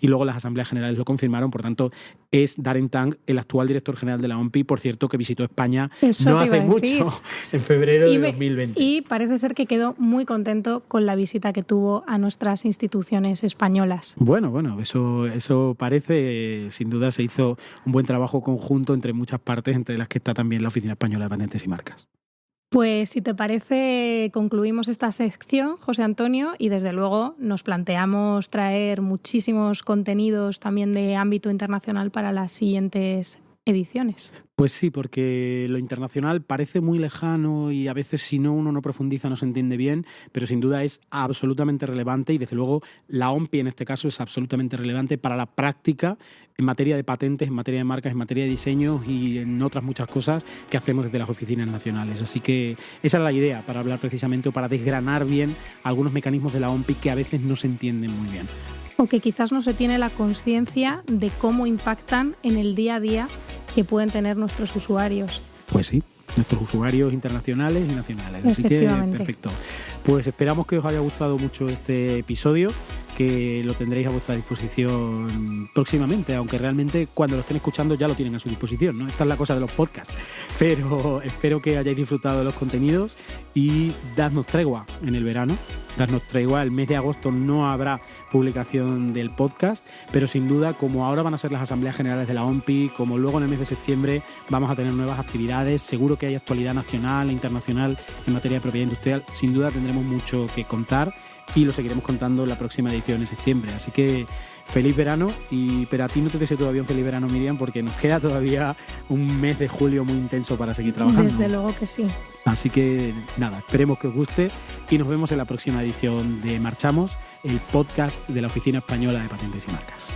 y luego las asambleas generales lo confirmaron. Por tanto, es Darren Tang el actual director general de la OMPI, por cierto, que visitó España no hace mucho, en febrero de 2020. Y parece ser que quedó muy contento con la visita que tuvo a nuestras instituciones españolas. Bueno, eso parece. Sin duda se hizo un buen trabajo conjunto entre muchas partes, entre las que está también la Oficina Española de Patentes y Marcas. Pues si te parece, concluimos esta sección, José Antonio, y desde luego nos planteamos traer muchísimos contenidos también de ámbito internacional para las siguientes ediciones. Pues sí, porque lo internacional parece muy lejano y a veces si no uno no profundiza no se entiende bien, pero sin duda es absolutamente relevante y desde luego la OMPI en este caso es absolutamente relevante para la práctica en materia de patentes, en materia de marcas, en materia de diseños y en otras muchas cosas que hacemos desde las oficinas nacionales. Así que esa es la idea para hablar precisamente o para desgranar bien algunos mecanismos de la OMPI que a veces no se entienden muy bien. O que quizás no se tiene la conciencia de cómo impactan en el día a día que pueden tener nuestros usuarios. Pues sí, nuestros usuarios internacionales y nacionales. Así que perfecto. Pues esperamos que os haya gustado mucho este episodio, que lo tendréis a vuestra disposición próximamente, aunque realmente cuando lo estén escuchando ya lo tienen a su disposición, ¿no? Esta es la cosa de los podcasts. Pero espero que hayáis disfrutado de los contenidos y dadnos tregua en el verano. Darnos tregua. El mes de agosto no habrá publicación del podcast, pero sin duda, como ahora van a ser las asambleas generales de la OMPI, como luego en el mes de septiembre vamos a tener nuevas actividades, seguro que hay actualidad nacional e internacional en materia de propiedad industrial, sin duda tendremos mucho que contar y lo seguiremos contando en la próxima edición en septiembre. Así que feliz verano, pero a ti no te deseo todavía un feliz verano, Miriam, porque nos queda todavía un mes de julio muy intenso para seguir trabajando. Desde luego que sí. Así que nada, esperemos que os guste y nos vemos en la próxima edición de Marchamos, el podcast de la Oficina Española de Patentes y Marcas.